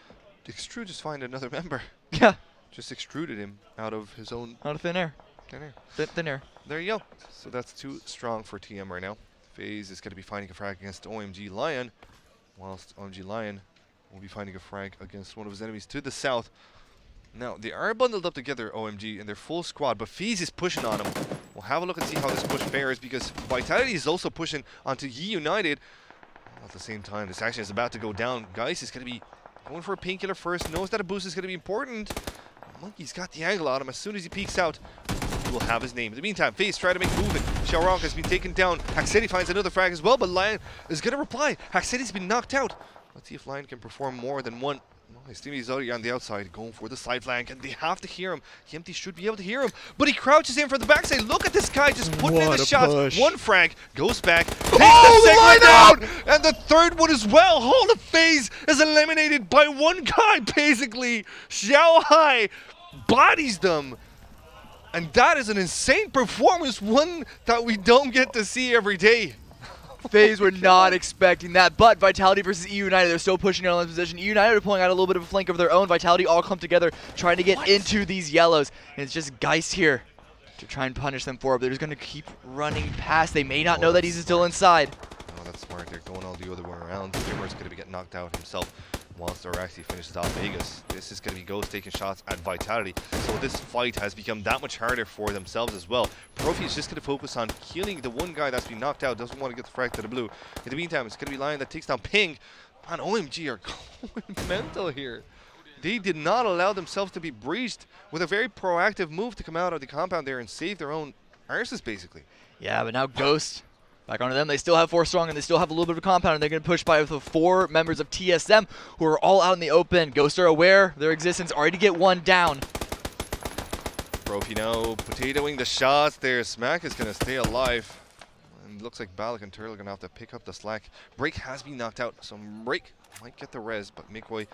Extrude just find another member. Yeah. Just extruded him out of his own... Out of thin air. Thin air. Thin air. There you go. So that's 2 strong for TM right now. FaZe is going to be finding a frag against OMG Lion, whilst OMG Lion will be finding a frag against one of his enemies to the south. Now, they are bundled up together, OMG, and their full squad, but FaZe is pushing on them. We'll have a look and see how this push fares, because Vitality is also pushing onto United. At the same time, this action is about to go down. Geist is going to be going for a painkiller first, knows that a boost is going to be important. Monkey's got the angle on him. As soon as he peeks out, he will have his name. In the meantime, FaZe try to make movement. Xiaorong has been taken down. Haxeti finds another frag as well, but Lion is going to reply. Haxeti's been knocked out. Let's see if Lion can perform more than one. Well, his teammate is already on the outside, going for the side flank, and they have to hear him. Yempty should be able to hear him, but he crouches in for the backside. Look at this guy just putting in the shots. Push. One frag, goes back, takes the second one down, and the third one as well. Whole of FaZe is eliminated by one guy, basically. Xiao Hai bodies them. And that is an insane performance, one that we don't get to see every day. FaZe were not expecting that, but Vitality versus EU United, they're still pushing it on this position. EU United are pulling out a little bit of a flank of their own. Vitality all clumped together, trying to get into these yellows. And it's just Geist here to try and punish them for it. They're just going to keep running past. They may not know that he's still inside. Oh, that's smart. They're going all the other way around. Zimmer's going to be getting knocked out himself, whilst Araxi finishes off Vegas. This is going to be Ghost taking shots at Vitality. So this fight has become that much harder for themselves as well. Profi is just going to focus on killing the one guy that's been knocked out, doesn't want to get the frag to the blue. In the meantime, it's going to be Lion that takes down Ping. Man, OMG are going mental here. They did not allow themselves to be breached with a very proactive move to come out of the compound there and save their own arses, basically. Yeah, but now Ghost back onto them. They still have 4 strong, and they still have a little bit of a compound, and they're going to push by with the 4 members of TSM who are all out in the open. Ghosts are aware of their existence, already get one down. Profi now potatoing the shots there. Smack is going to stay alive. And looks like Balak and Turtle are going to have to pick up the slack. Break has been knocked out, so Break might get the res, but Mikoi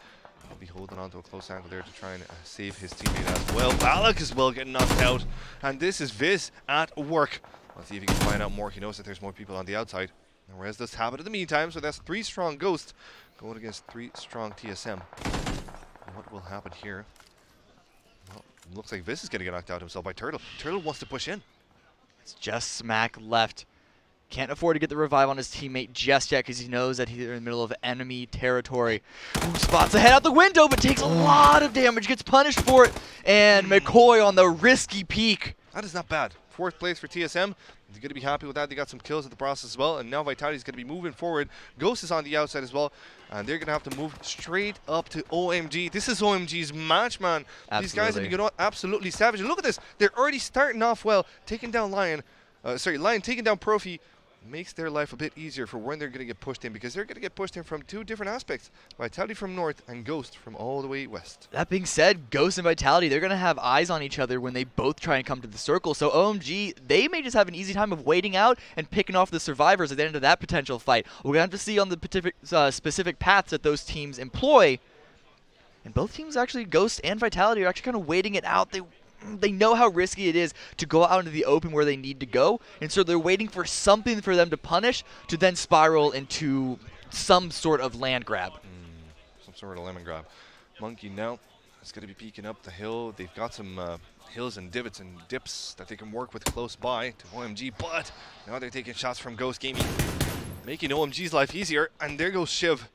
will be holding on to a close angle there to try and save his teammate as well. Balak as well getting knocked out, and this is Viz at work. Let's see if he can find out more. He knows that there's more people on the outside. And Rez does have it in the meantime, so that's 3 strong Ghosts going against 3 strong TSM. What will happen here? Well, looks like Viz is going to get knocked out himself by Turtle. Turtle wants to push in. It's just Smack left. Can't afford to get the revive on his teammate just yet because he knows that he's in the middle of enemy territory. Ooh, spots the head out the window, but takes a lot of damage, gets punished for it. And McCoy on the risky peek. That is not bad. 4th place for TSM. They're going to be happy with that. They got some kills at the process as well. And now Vitality is going to be moving forward. Ghost is on the outside as well. And they're going to have to move straight up to OMG. This is OMG's match, man. Absolutely. These guys have been absolutely savage. And look at this. They're already starting off well. Taking down Lion. Lion taking down Profi. Makes their life a bit easier for when they're going to get pushed in, because they're going to get pushed in from 2 different aspects. Vitality from north and Ghost from all the way west. That being said, Ghost and Vitality, they're going to have eyes on each other when they both try and come to the circle. So OMG, they may just have an easy time of waiting out and picking off the survivors at the end of that potential fight. We're going to have to see on the specific paths that those teams employ. And both teams, actually, Ghost and Vitality, are actually kind of waiting it out. They know how risky it is to go out into the open where they need to go, and so they're waiting for something for them to punish to then spiral into some sort of land grab. Some sort of lemon grab. Monkey now is going to be peeking up the hill. They've got some hills and divots and dips that they can work with close by to OMG, but now they're taking shots from Ghost Gaming, making OMG's life easier, and there goes Shiv.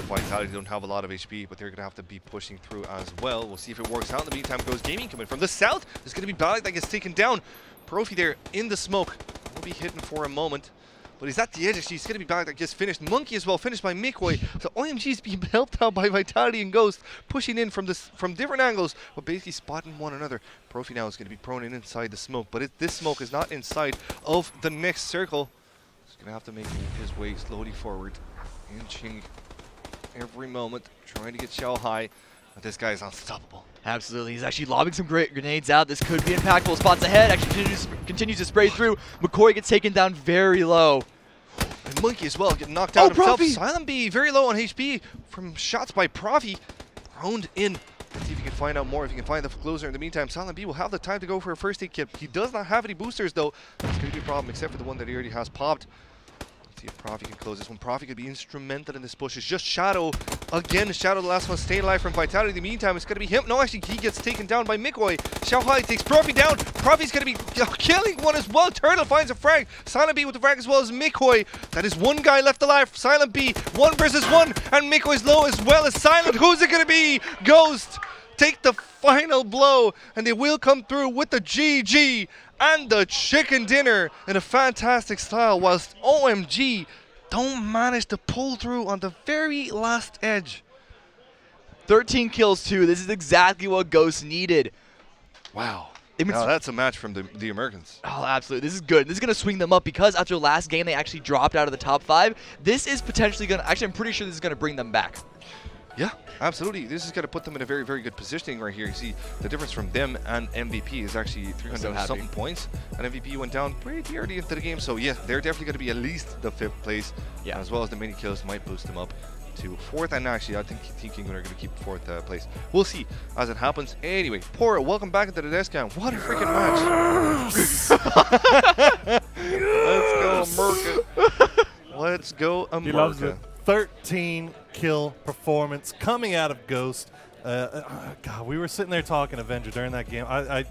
Vitality don't have a lot of HP, but they're going to have to be pushing through as well. We'll see if it works out. In the meantime, Ghost Gaming coming from the south. There's going to be Balak that gets taken down. Profi there in the smoke. Will be hidden for a moment, but he's at the edge. He's going to be Balak that gets finished. Monkey as well, finished by Mikoi. So OMG's being helped out by Vitality and Ghost, pushing in from different angles, but basically spotting one another. Profi now is going to be prone in inside the smoke, but this smoke is not inside of the next circle. He's going to have to make his way slowly forward, inching every moment, trying to get Xiao Hai, but this guy is unstoppable. Absolutely. He's actually lobbing some great grenades out. This could be impactful. Spots ahead, actually continues to spray through. McCoy gets taken down very low. And Monkey as well, getting knocked out himself. Silent B, very low on HP from shots by Profi. Round in. Let's see if he can find out more, if he can find the closer. In the meantime, Silent B will have the time to go for a first aid kit. He does not have any boosters, though. That's going to be a problem, except for the one that he already has popped. See if Profi can close this one. Profi could be instrumental in this push. It's just Shadow. Again, Shadow, the last one, staying alive from Vitality. In the meantime, it's going to be him. No, actually, he gets taken down by Mikoi. Xiaohai takes Profi down. Profi's going to be killing one as well. Turtle finds a frag. Silent B with the frag as well as Mikoi. That is one guy left alive. Silent B, 1 versus 1. And Mikoi's low as well as Silent. Who's it going to be? Ghost take the final blow. And they will come through with the GG. And the chicken dinner in a fantastic style, whilst OMG don't manage to pull through on the very last edge. 13 kills too. This is exactly what Ghost needed. Wow. Now that's a match from the Americans. Oh, absolutely. This is good. This is going to swing them up because after last game they actually dropped out of the top 5. This is potentially going to, actually I'm pretty sure this is going to bring them back. Yeah, absolutely. This is going to put them in a very, very good positioning right here. You see, the difference from them and MVP is actually 300-something points. And MVP went down pretty early into the game. So, yeah, they're definitely going to be at least the 5th place. Yeah. As well as the many kills might boost them up to 4th. And actually, I think Team Kingun are going to keep 4th place. We'll see as it happens. Anyway, Pora, welcome back into the desk cam. What a freaking match. Let's go, America. Let's go, America. He loves it. 13 kill performance coming out of Ghost. God, we were sitting there talking Avenger during that game. I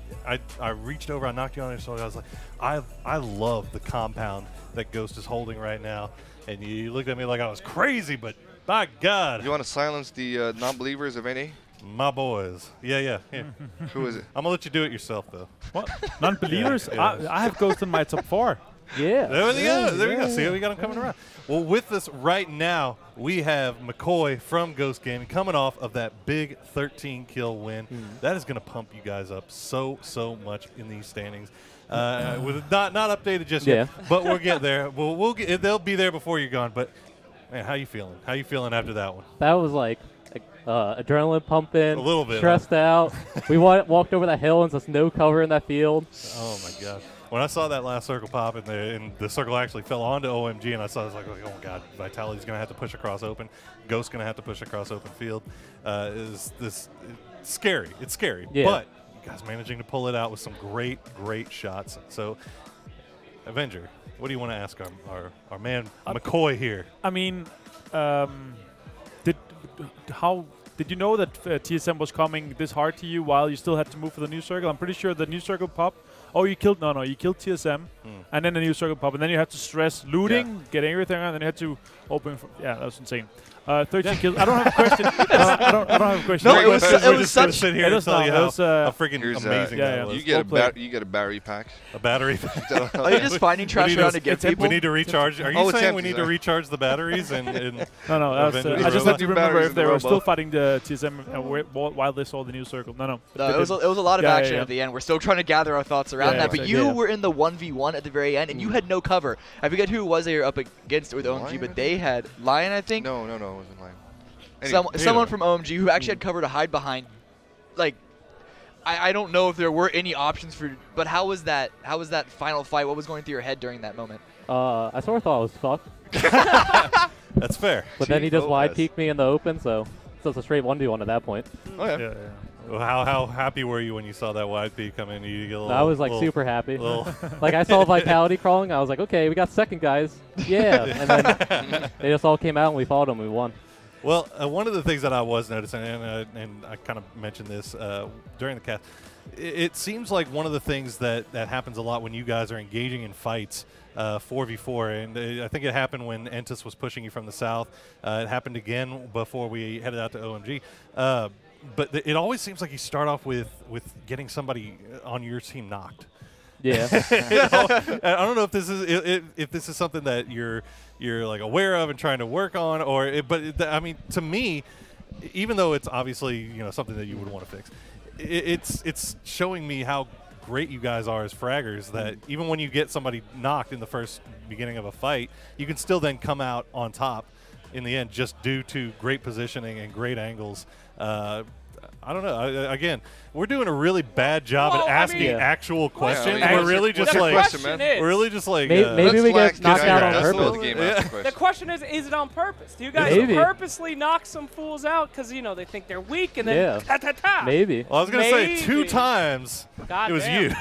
reached over, I knocked you on your shoulder. I was like, I love the compound that Ghost is holding right now. And you looked at me like I was crazy, but by God. You want to silence the non-believers of NA? My boys. Yeah. Who is it? I'm going to let you do it yourself, though. What? Non-believers? Yeah. I have Ghost in my top 4. Yeah. There we go. There we go. See, we got him coming around. Well, with us right now, we have McCoy from Ghost Gaming coming off of that big 13-kill win. That is going to pump you guys up so much in these standings. With not updated just yet, but we'll get there. We'll get. They'll be there before you're gone. But man, how you feeling? How you feeling after that one? That was like adrenaline pumping. A little bit. Stressed out. We walked over that hill and there's no cover in that field. Oh my God. When I saw that last circle pop and the circle actually fell onto OMG, and I was like, oh God, Vitality's going to have to push across open. Ghost's going to have to push across open field. It's scary. It's scary. Yeah. But you guys managing to pull it out with some great shots. So, Avenger, what do you want to ask our man McCoy here? I mean, did you know that TSM was coming this hard to you while you still had to move for the new circle? I'm pretty sure the new circle popped. Oh, you killed TSM, and then the new circle pop, and then you had to stress looting, get everything out, and then you had to open. Yeah, that was insane. 13 kills. I don't have a question. I don't have a question. No, it was just such. Sit here and tell you how freaking amazing that was. You get a battery pack. A battery pack. Are you just finding trash around to get people? We need to recharge. Are you saying we need to recharge the batteries? And no. I just had to remember if they were still fighting the TSM while they saw the new circle. No. It was a lot of action at the end. We're still trying to gather our thoughts around that. But you were in the 1v1 at the very end, and you had no cover. I forget who it was they were up against with OMG, but they had Lion, I think. No, it wasn't Lion. Anyway, someone from OMG who actually had cover to hide behind. Like, I don't know if there were any options for. But how was that final fight? What was going through your head during that moment? I sort of thought I was fucked. That's fair. But then he just wide peeked me in the open, so it's a straight 1v1 at that point. Oh yeah. Well, how happy were you when you saw that wide peek come in? You get a little, I was like super happy. Like I saw Vitality crawling. I was like, okay, we got second, guys. Yeah. And then they just all came out and we followed them. We won. Well, one of the things that I was noticing, and I kind of mentioned this during the cast, it seems like one of the things that happens a lot when you guys are engaging in fights 4v4, and I think it happened when Entus was pushing you from the south. It happened again before we headed out to OMG. But it always seems like you start off with getting somebody on your team knocked. Yeah. I don't know if this is something that you're like aware of and trying to work on, I mean, to me, even though it's obviously something that you would want to fix, it's showing me how great you guys are as fraggers, that even when you get somebody knocked in the first beginning of a fight, you can still then come out on top in the end just due to great positioning and great angles. I don't know. Again, we're doing a really bad job at asking actual questions. We're really just like maybe we get knocked out on purpose. The question is it on purpose? Do you guys purposely knock some fools out because they think they're weak and then Maybe. Well, I was gonna say 2 times. God it was damn. you.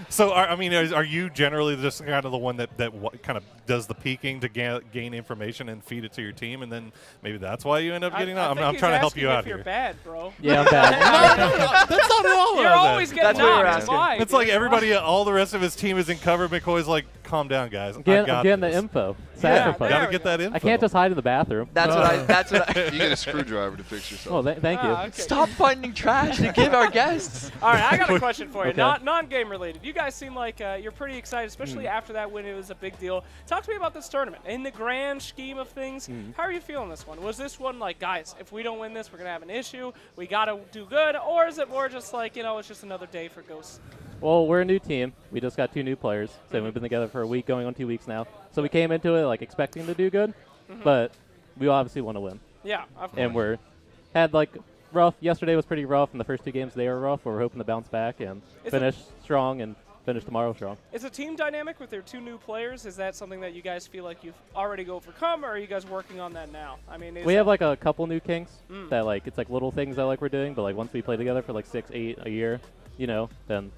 So, are you generally just kind of the one that kind of does the peeking to gain information and feed it to your team, and then maybe that's why you end up getting that? I'm trying to help you out if you're here. bad, bro. Yeah, I'm bad. That's not at all. You're always getting knocked. It's like everybody, all the rest of his team is in cover. McCoy's like, calm down, guys. I'm getting the info. Sacrifice. Gotta get that info. I can't just hide in the bathroom. That's what I. You get a screwdriver to fix yourself. Well, thank you. Okay. Stop finding trash to give our guests. All right, I got a question for you. Okay. Non-game related. You guys seem like you're pretty excited, especially after that win. It was a big deal. Talk to me about this tournament. In the grand scheme of things, how are you feeling this one? Was this one like, guys, if we don't win this, we're going to have an issue. We got to do good. Or is it more just like, it's just another day for Ghosts? Well, we're a new team. We just got 2 new players. So we've been together for a week, going on 2 weeks now. So we came into it like expecting to do good, but we obviously want to win. Yeah, of course. And had like rough. Yesterday was pretty rough, and the first 2 games they were rough. But we're hoping to bounce back and finish strong and finish tomorrow strong. Is a team dynamic with their 2 new players? Is that something that you guys feel like you've already overcome, or are you guys working on that now? I mean, we have like a couple new kinks that like it's like little things that like we're doing, but like once we play together for like 6, 8 a year, then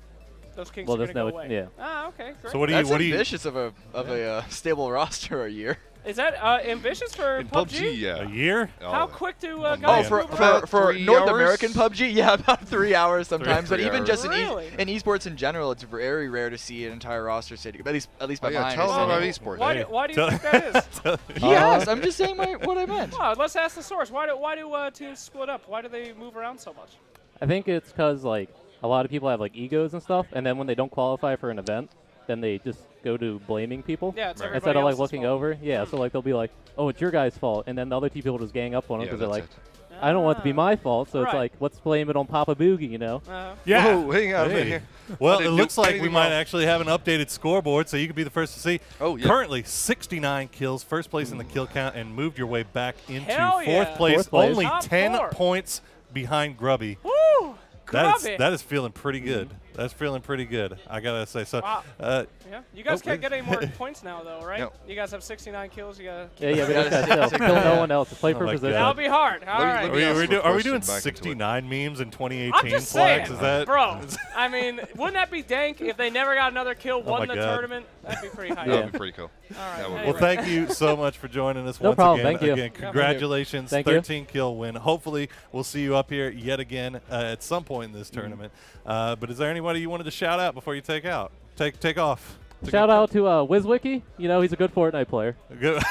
those kinks are going to go away. Yeah. Ah, okay. Great. So what do That's you? ambitious of a stable roster a year. Is that ambitious for In PUBG? PUBG, yeah. A year? How quick do man. guys Oh, move around? for 3 North hours? American PUBG, yeah, about 3 hours sometimes. Three but even hours. just Really? in esports in general, it's very rare to see an entire roster stay together. At least by yeah, my tell them about understanding. esports. Why do you think that is? He asked. I'm just saying what I meant. Oh, let's ask the source. Why do teams split up? Why do they move around so much? I think it's because like a lot of people have like egos and stuff, and then when they don't qualify for an event, then they just go to blaming people Yeah, it's everybody instead of like else's looking fault. over. Yeah, so like they'll be like, "Oh, it's your guy's fault," and then the other 2 people just gang up on them Yeah, because they're that's like, "I don't want it to be my fault." So it's Right. like, let's blame it on Papa Boogie, you know? Yeah. Oh, hang on. Hey. Well, it didn't looks do like we anything might wrong. actually have an updated scoreboard, so you could be the first to see. Oh, yeah. Currently, 69 kills, first place in the kill count, and moved your way back into Hell yeah. 4th place. Fourth place. Only Top 10 4. points behind Grubby. Woo! That is feeling pretty good. That's feeling pretty good, I gotta say. So, Wow. Yeah, you guys can't get any more points now, though, right? No. You guys have 69 kills. You got. Yeah, we just got to kill no one else. Play for my position. That'll be hard. All right. let me ask you a are we question doing back into it. 69 memes in 2018 I'm just saying, flags? Is that bro. I mean, wouldn't that be dank if they never got another kill, my won the God. tournament? That'd be pretty high. Yeah. That would be pretty cool. All right. That would be Well, anyway. thank you so much for joining us No once problem. again. Thank you. Again, congratulations. Thank you. 13 kill win. Hopefully, we'll see you up here yet again at some point in this tournament. But is there anybody you wanted to shout out before you take out? Take off. Shout out to WizWiki. You know, he's a good Fortnite player. Good.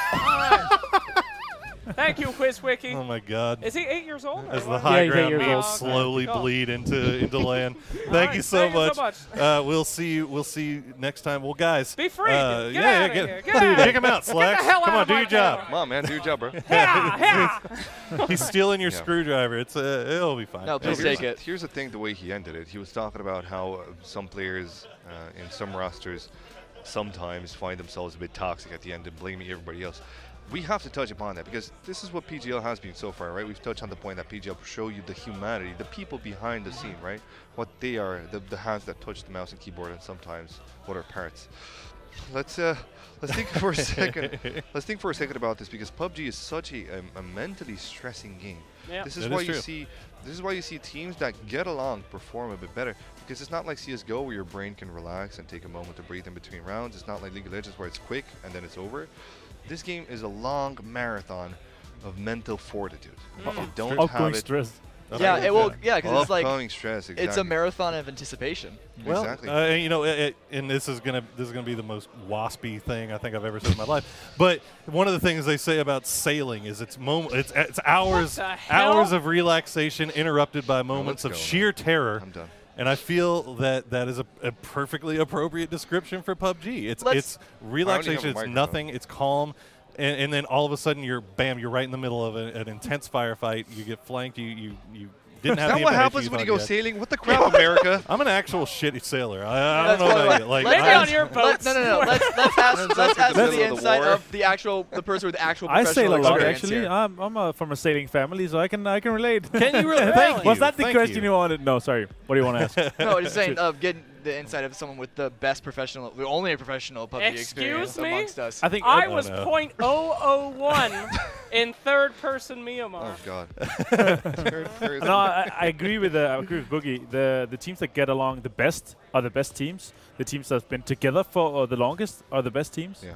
Thank you, WizWiki. Oh my God. Is he 8 years old? As or the what? high he's 8 ground years will old. slowly Cool. bleed into land. Thank right, you so thank you so much. much. We'll see you next time. Well, guys, Be free. Get out of here. Get Get out of kick him out, Slacks. hell Come out on, of do my your job. Come on, man. Do your job, bro. Yeah, He's stealing your Yeah. screwdriver. It'll be fine. No, please Here's take it. Here's the thing, the way he ended it. He was talking about how some players in some rosters sometimes find themselves a bit toxic at the end and blaming everybody else. We have to touch upon that because this is what PGL has been so far, right? We've touched on the point that PGL show you the humanity, the people behind the scene, right? What they are, the hands that touch the mouse and keyboard and sometimes other parts. Let's think for a second. Let's think for a second about this because PUBG is such a mentally stressing game. Yeah. This is That why is you true. see. This is why you see teams that get along perform a bit better because it's not like CS:GO where your brain can relax and take a moment to breathe in between rounds. It's not like League of Legends where it's quick and then it's over. This game is a long marathon of mental fortitude. If you don't have Outgoing it, stress. Yeah, it will. Yeah, because it's like upcoming stress. Exactly. it's a marathon of anticipation. Well, Exactly. you know, and this is gonna be the most waspy thing I think I've ever said in my life. But one of the things they say about sailing is it's hours the hell? hours of relaxation interrupted by moments of going sheer terror. I'm done. And I feel that is a perfectly appropriate description for PUBG. It's relaxation. It's microphone. nothing. It's calm. And then all of a sudden you're right in the middle of an intense firefight. You get flanked. You didn't Is have that the what information happens when you thought go had. sailing? What the crap, America? I'm an actual shitty sailor. I That's don't know what about I- you. Like, Maybe I- on your boat. No. Let's That's ask in the the middle of the insight war. of the person with actual I professional sail a lot, experience actually. here. I'm from a sailing family, so I can relate. Can you really? Thank you. Was that the Thank question you. you wanted? No, sorry. What do you want to ask? No, just saying, getting the insight of someone with the best professional, the only professional PUBG Excuse experience me? amongst us. I think I don't was know. .001 in third-person Myanmar. Oh God. no, I agree with Boogie. The teams that get along the best are the best teams. The teams that have been together for the longest are the best teams. Yeah.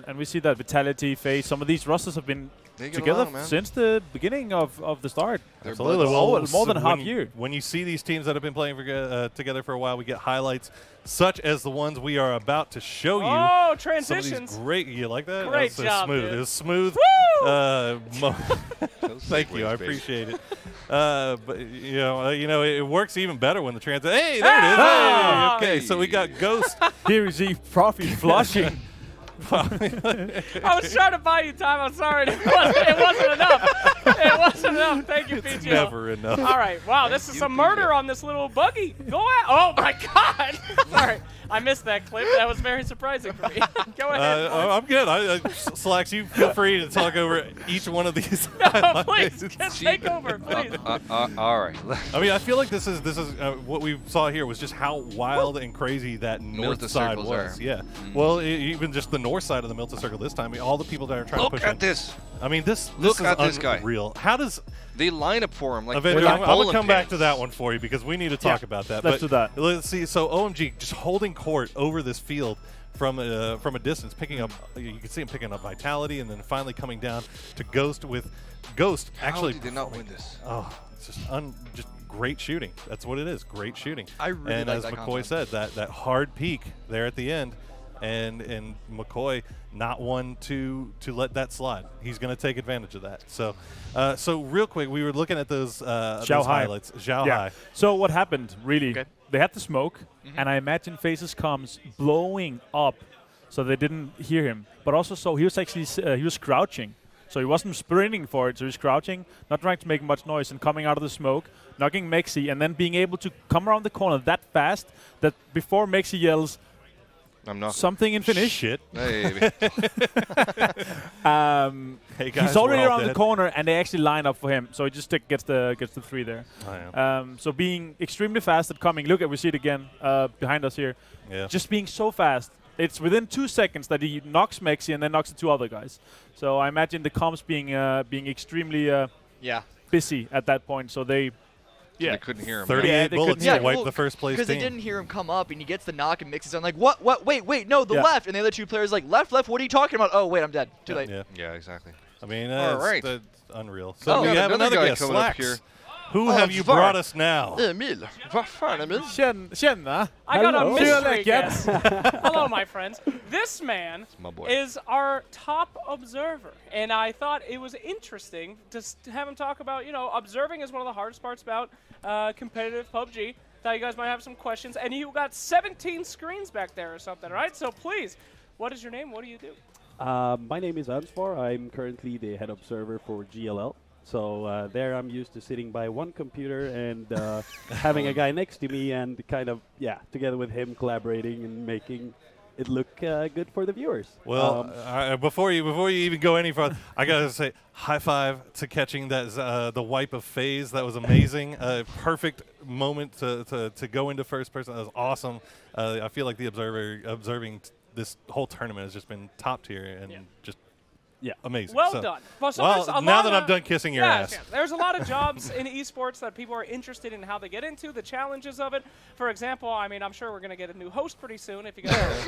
And we see that Vitality, FaZe, some of these rosters have been together since the beginning of the start. Absolutely. Well, more than a half year. When you see these teams that have been playing together for a while, we get highlights such as the ones we are about to show you. Oh, transitions. Some of these great. You like that? Great that was job, smooth. dude. It was smooth. Thank you. I appreciate it. But you know, it works even better when the transit. Hey, there it is. Hey, okay, so we got Ghost. Here is the Profi flushing. I was trying to buy you time. I'm sorry. It wasn't enough. It wasn't enough. Thank you, PGL. It's never enough. All right. Wow, this is some murder on this little buggy. Go out. Oh, my God. Sorry. I missed that clip. That was very surprising for me. Go ahead. I'm good. Slacks, you feel free to talk over each one of these. No, please. Take over, please. All right. I mean, I feel like this is what we saw here was just how wild and crazy that north side was. Yeah. Well, even just the north side of the Milta Circle this time. I mean, all the people that are trying to push Look at in. this. I mean, this Look is at this guy. unreal. How does they line up for him like Avenger, I'm going to come back to that one for you because we need to talk about that. Let's do that. Let's see. So OMG just holding court over this field from a distance, picking up. You can see him picking up Vitality, and then finally coming down to Ghost with Ghost. Actually, how did they not win this? Oh, it's just great shooting. That's what it is. Great shooting. I really and like as that McCoy concept. said, that hard peak there at the end. And McCoy not one to let that slide. He's going to take advantage of that. So, so real quick, we were looking at those highlights. Xiao Hai. So what happened, really, they had the smoke, and I imagine Faces comes blowing up, so they didn't hear him. But also, so he was actually he was crouching. So he wasn't sprinting for it, so he's crouching, not trying to make much noise, and coming out of the smoke, knocking Mexi, and then being able to come around the corner that fast that before Mexi yells, I'm not. something in Finnish. Shit. Hey, Hey guys, he's already we're all around the dead. corner, and they actually line up for him. So he just gets the 3 there. Oh, yeah. So being extremely fast at coming. Look, we see it again behind us here. Yeah. Just being so fast. It's within 2 seconds that he knocks Mexi and then knocks the 2 other guys. So I imagine the comms being extremely busy at that point. So they they couldn't hear him. 38 they bullets couldn't to hear him. wipe the first place Because team. they didn't hear him come up, and he gets the knock, and Mixie's on like, what, wait, no, the left. And the other 2 players like, left, what are you talking about? Oh, wait, I'm dead. Too late. Yeah. Yeah, exactly. I mean, All right. that's unreal. So Oh, we we have another guy guest, coming up Slacks. here. Who have you brought us now? Emil, vad fan Emil? Tjena. I got a Hello. mystery Trevligt. guest. Hello, my friends. This man my boy. is our top observer, and I thought it was interesting to have him talk about, observing is one of the hardest parts about competitive PUBG. Thought you guys might have some questions, and you got 17 screens back there or something, right? So please, what is your name? What do you do? My name is Ansvar. I'm currently the head observer for GLL. So there I'm used to sitting by one computer and having a guy next to me and kind of, together with him collaborating and making it look good for the viewers. Well, before you even go any further, I gotta say high five to catching that the wipe of FaZe. That was amazing. Perfect moment to go into first person. That was awesome. I feel like the observing this whole tournament has just been top tier and just amazing. Well So- done. Well, now that I'm done kissing your ass. Yeah, there's a lot of jobs in esports that people are interested in how they get into, the challenges of it. For example, I mean, I'm sure we're going to get a new host pretty soon if you guys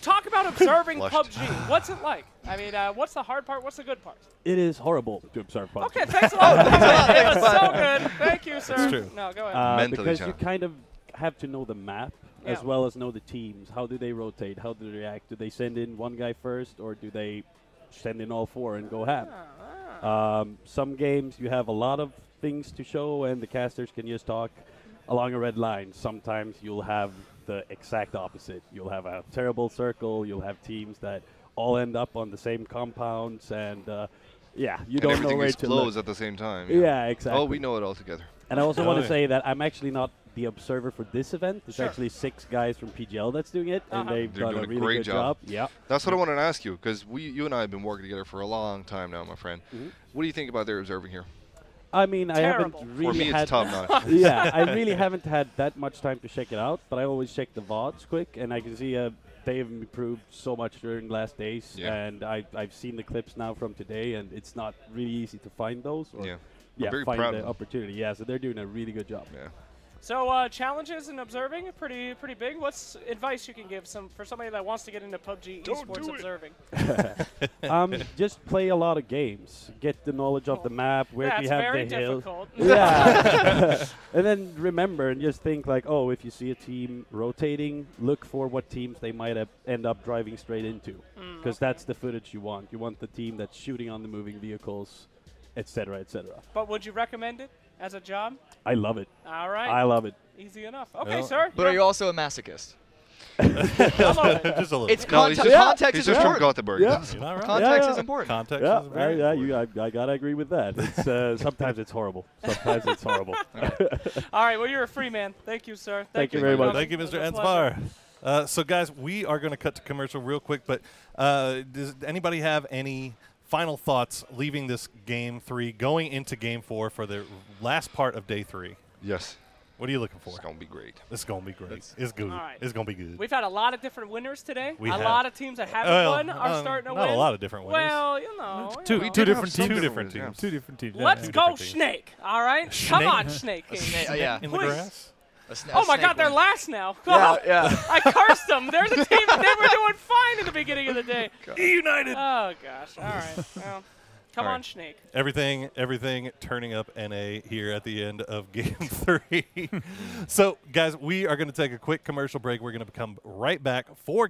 talk about observing PUBG. What's it like? I mean, what's the hard part? What's the good part? It is horrible to observe PUBG. Okay, thanks a lot. It was so good. Thank you, sir. It's true. No, go ahead. Because you kind of have to know the map as Yeah. well as know the teams. How do they rotate? How do they react? Do they send in one guy first, or do they send in all 4 and go ham? Some games you have a lot of things to show, and the casters can just talk along a red line. Sometimes you'll have the exact opposite. You'll have a terrible circle. You'll have teams that all end up on the same compounds, and you And don't know everything where to explodes look. at the same time. Yeah, exactly. Oh, we know it all together. And I also Oh, want yeah. to say that I'm actually not the observer for this event. It's Sure. actually 6 guys from PGL that's doing it, and they've They're done doing a a really great good job. Yeah. That's what I wanted to ask you, because you and I have been working together for a long time now, my friend. Mhm. What do you think about their observing here? I mean, I Terrible. haven't For really me, it's had top notch. yeah, I really haven't had that much time to check it out, but I always check the VODs quick, and I can see they have improved so much during the last days, Yeah. and I've seen the clips now from today, and it's not really easy to find those. Or Yeah. yeah, very find proud the of them. opportunity. Yeah, so they're doing a really good job. Yeah. So challenges and observing are pretty big. What's advice you can give for somebody that wants to get into PUBG esports observing? Just play a lot of games. Get the knowledge of the map. Where do you have very the hills? difficult. Yeah. And then remember and just think like, oh, if you see a team rotating, look for what teams they might end up driving straight into, because that's the footage you want. You want the team that's shooting on the moving vehicles, etc., etc. But would you recommend it as a job? I love it. All right. I love it. Easy enough. Okay, sir. But are you also a masochist? Just a little. It's bit. context is just from important. Gothenburg. Yeah. You're not wrong. Context is important. Context Yeah, is very important. I gotta agree with that. It's sometimes it's horrible. Sometimes it's horrible. All right. Well, you're a free man. Thank you, sir. Thank you very much. Thank you, Mr. It was a pleasure. Ensbar. So, guys, we are going to cut to commercial real quick, but does anybody have any final thoughts leaving this Game 3, going into Game 4 for the last part of Day 3? Yes. What are you looking for? It's going to be great. It's going to be great. It's good. All right. It's going to be good. We've had a lot of different winners today. We a have. lot of teams that haven't won are starting to win. Not a lot of different winners. Well, you know. Two different teams. Two different teams. Two different teams. Let's Two go, different teams. Snake. All right? Come on, Snake. Yeah. In the Please. grass? Oh, my God. They're last now. Yeah. I cursed them. They're the team. They were doing fine in the beginning of the day. United. Oh, gosh. All right. Well, come on, Snake. Everything turning up NA here at the end of Game 3. So, guys, we are going to take a quick commercial break. We're going to come right back for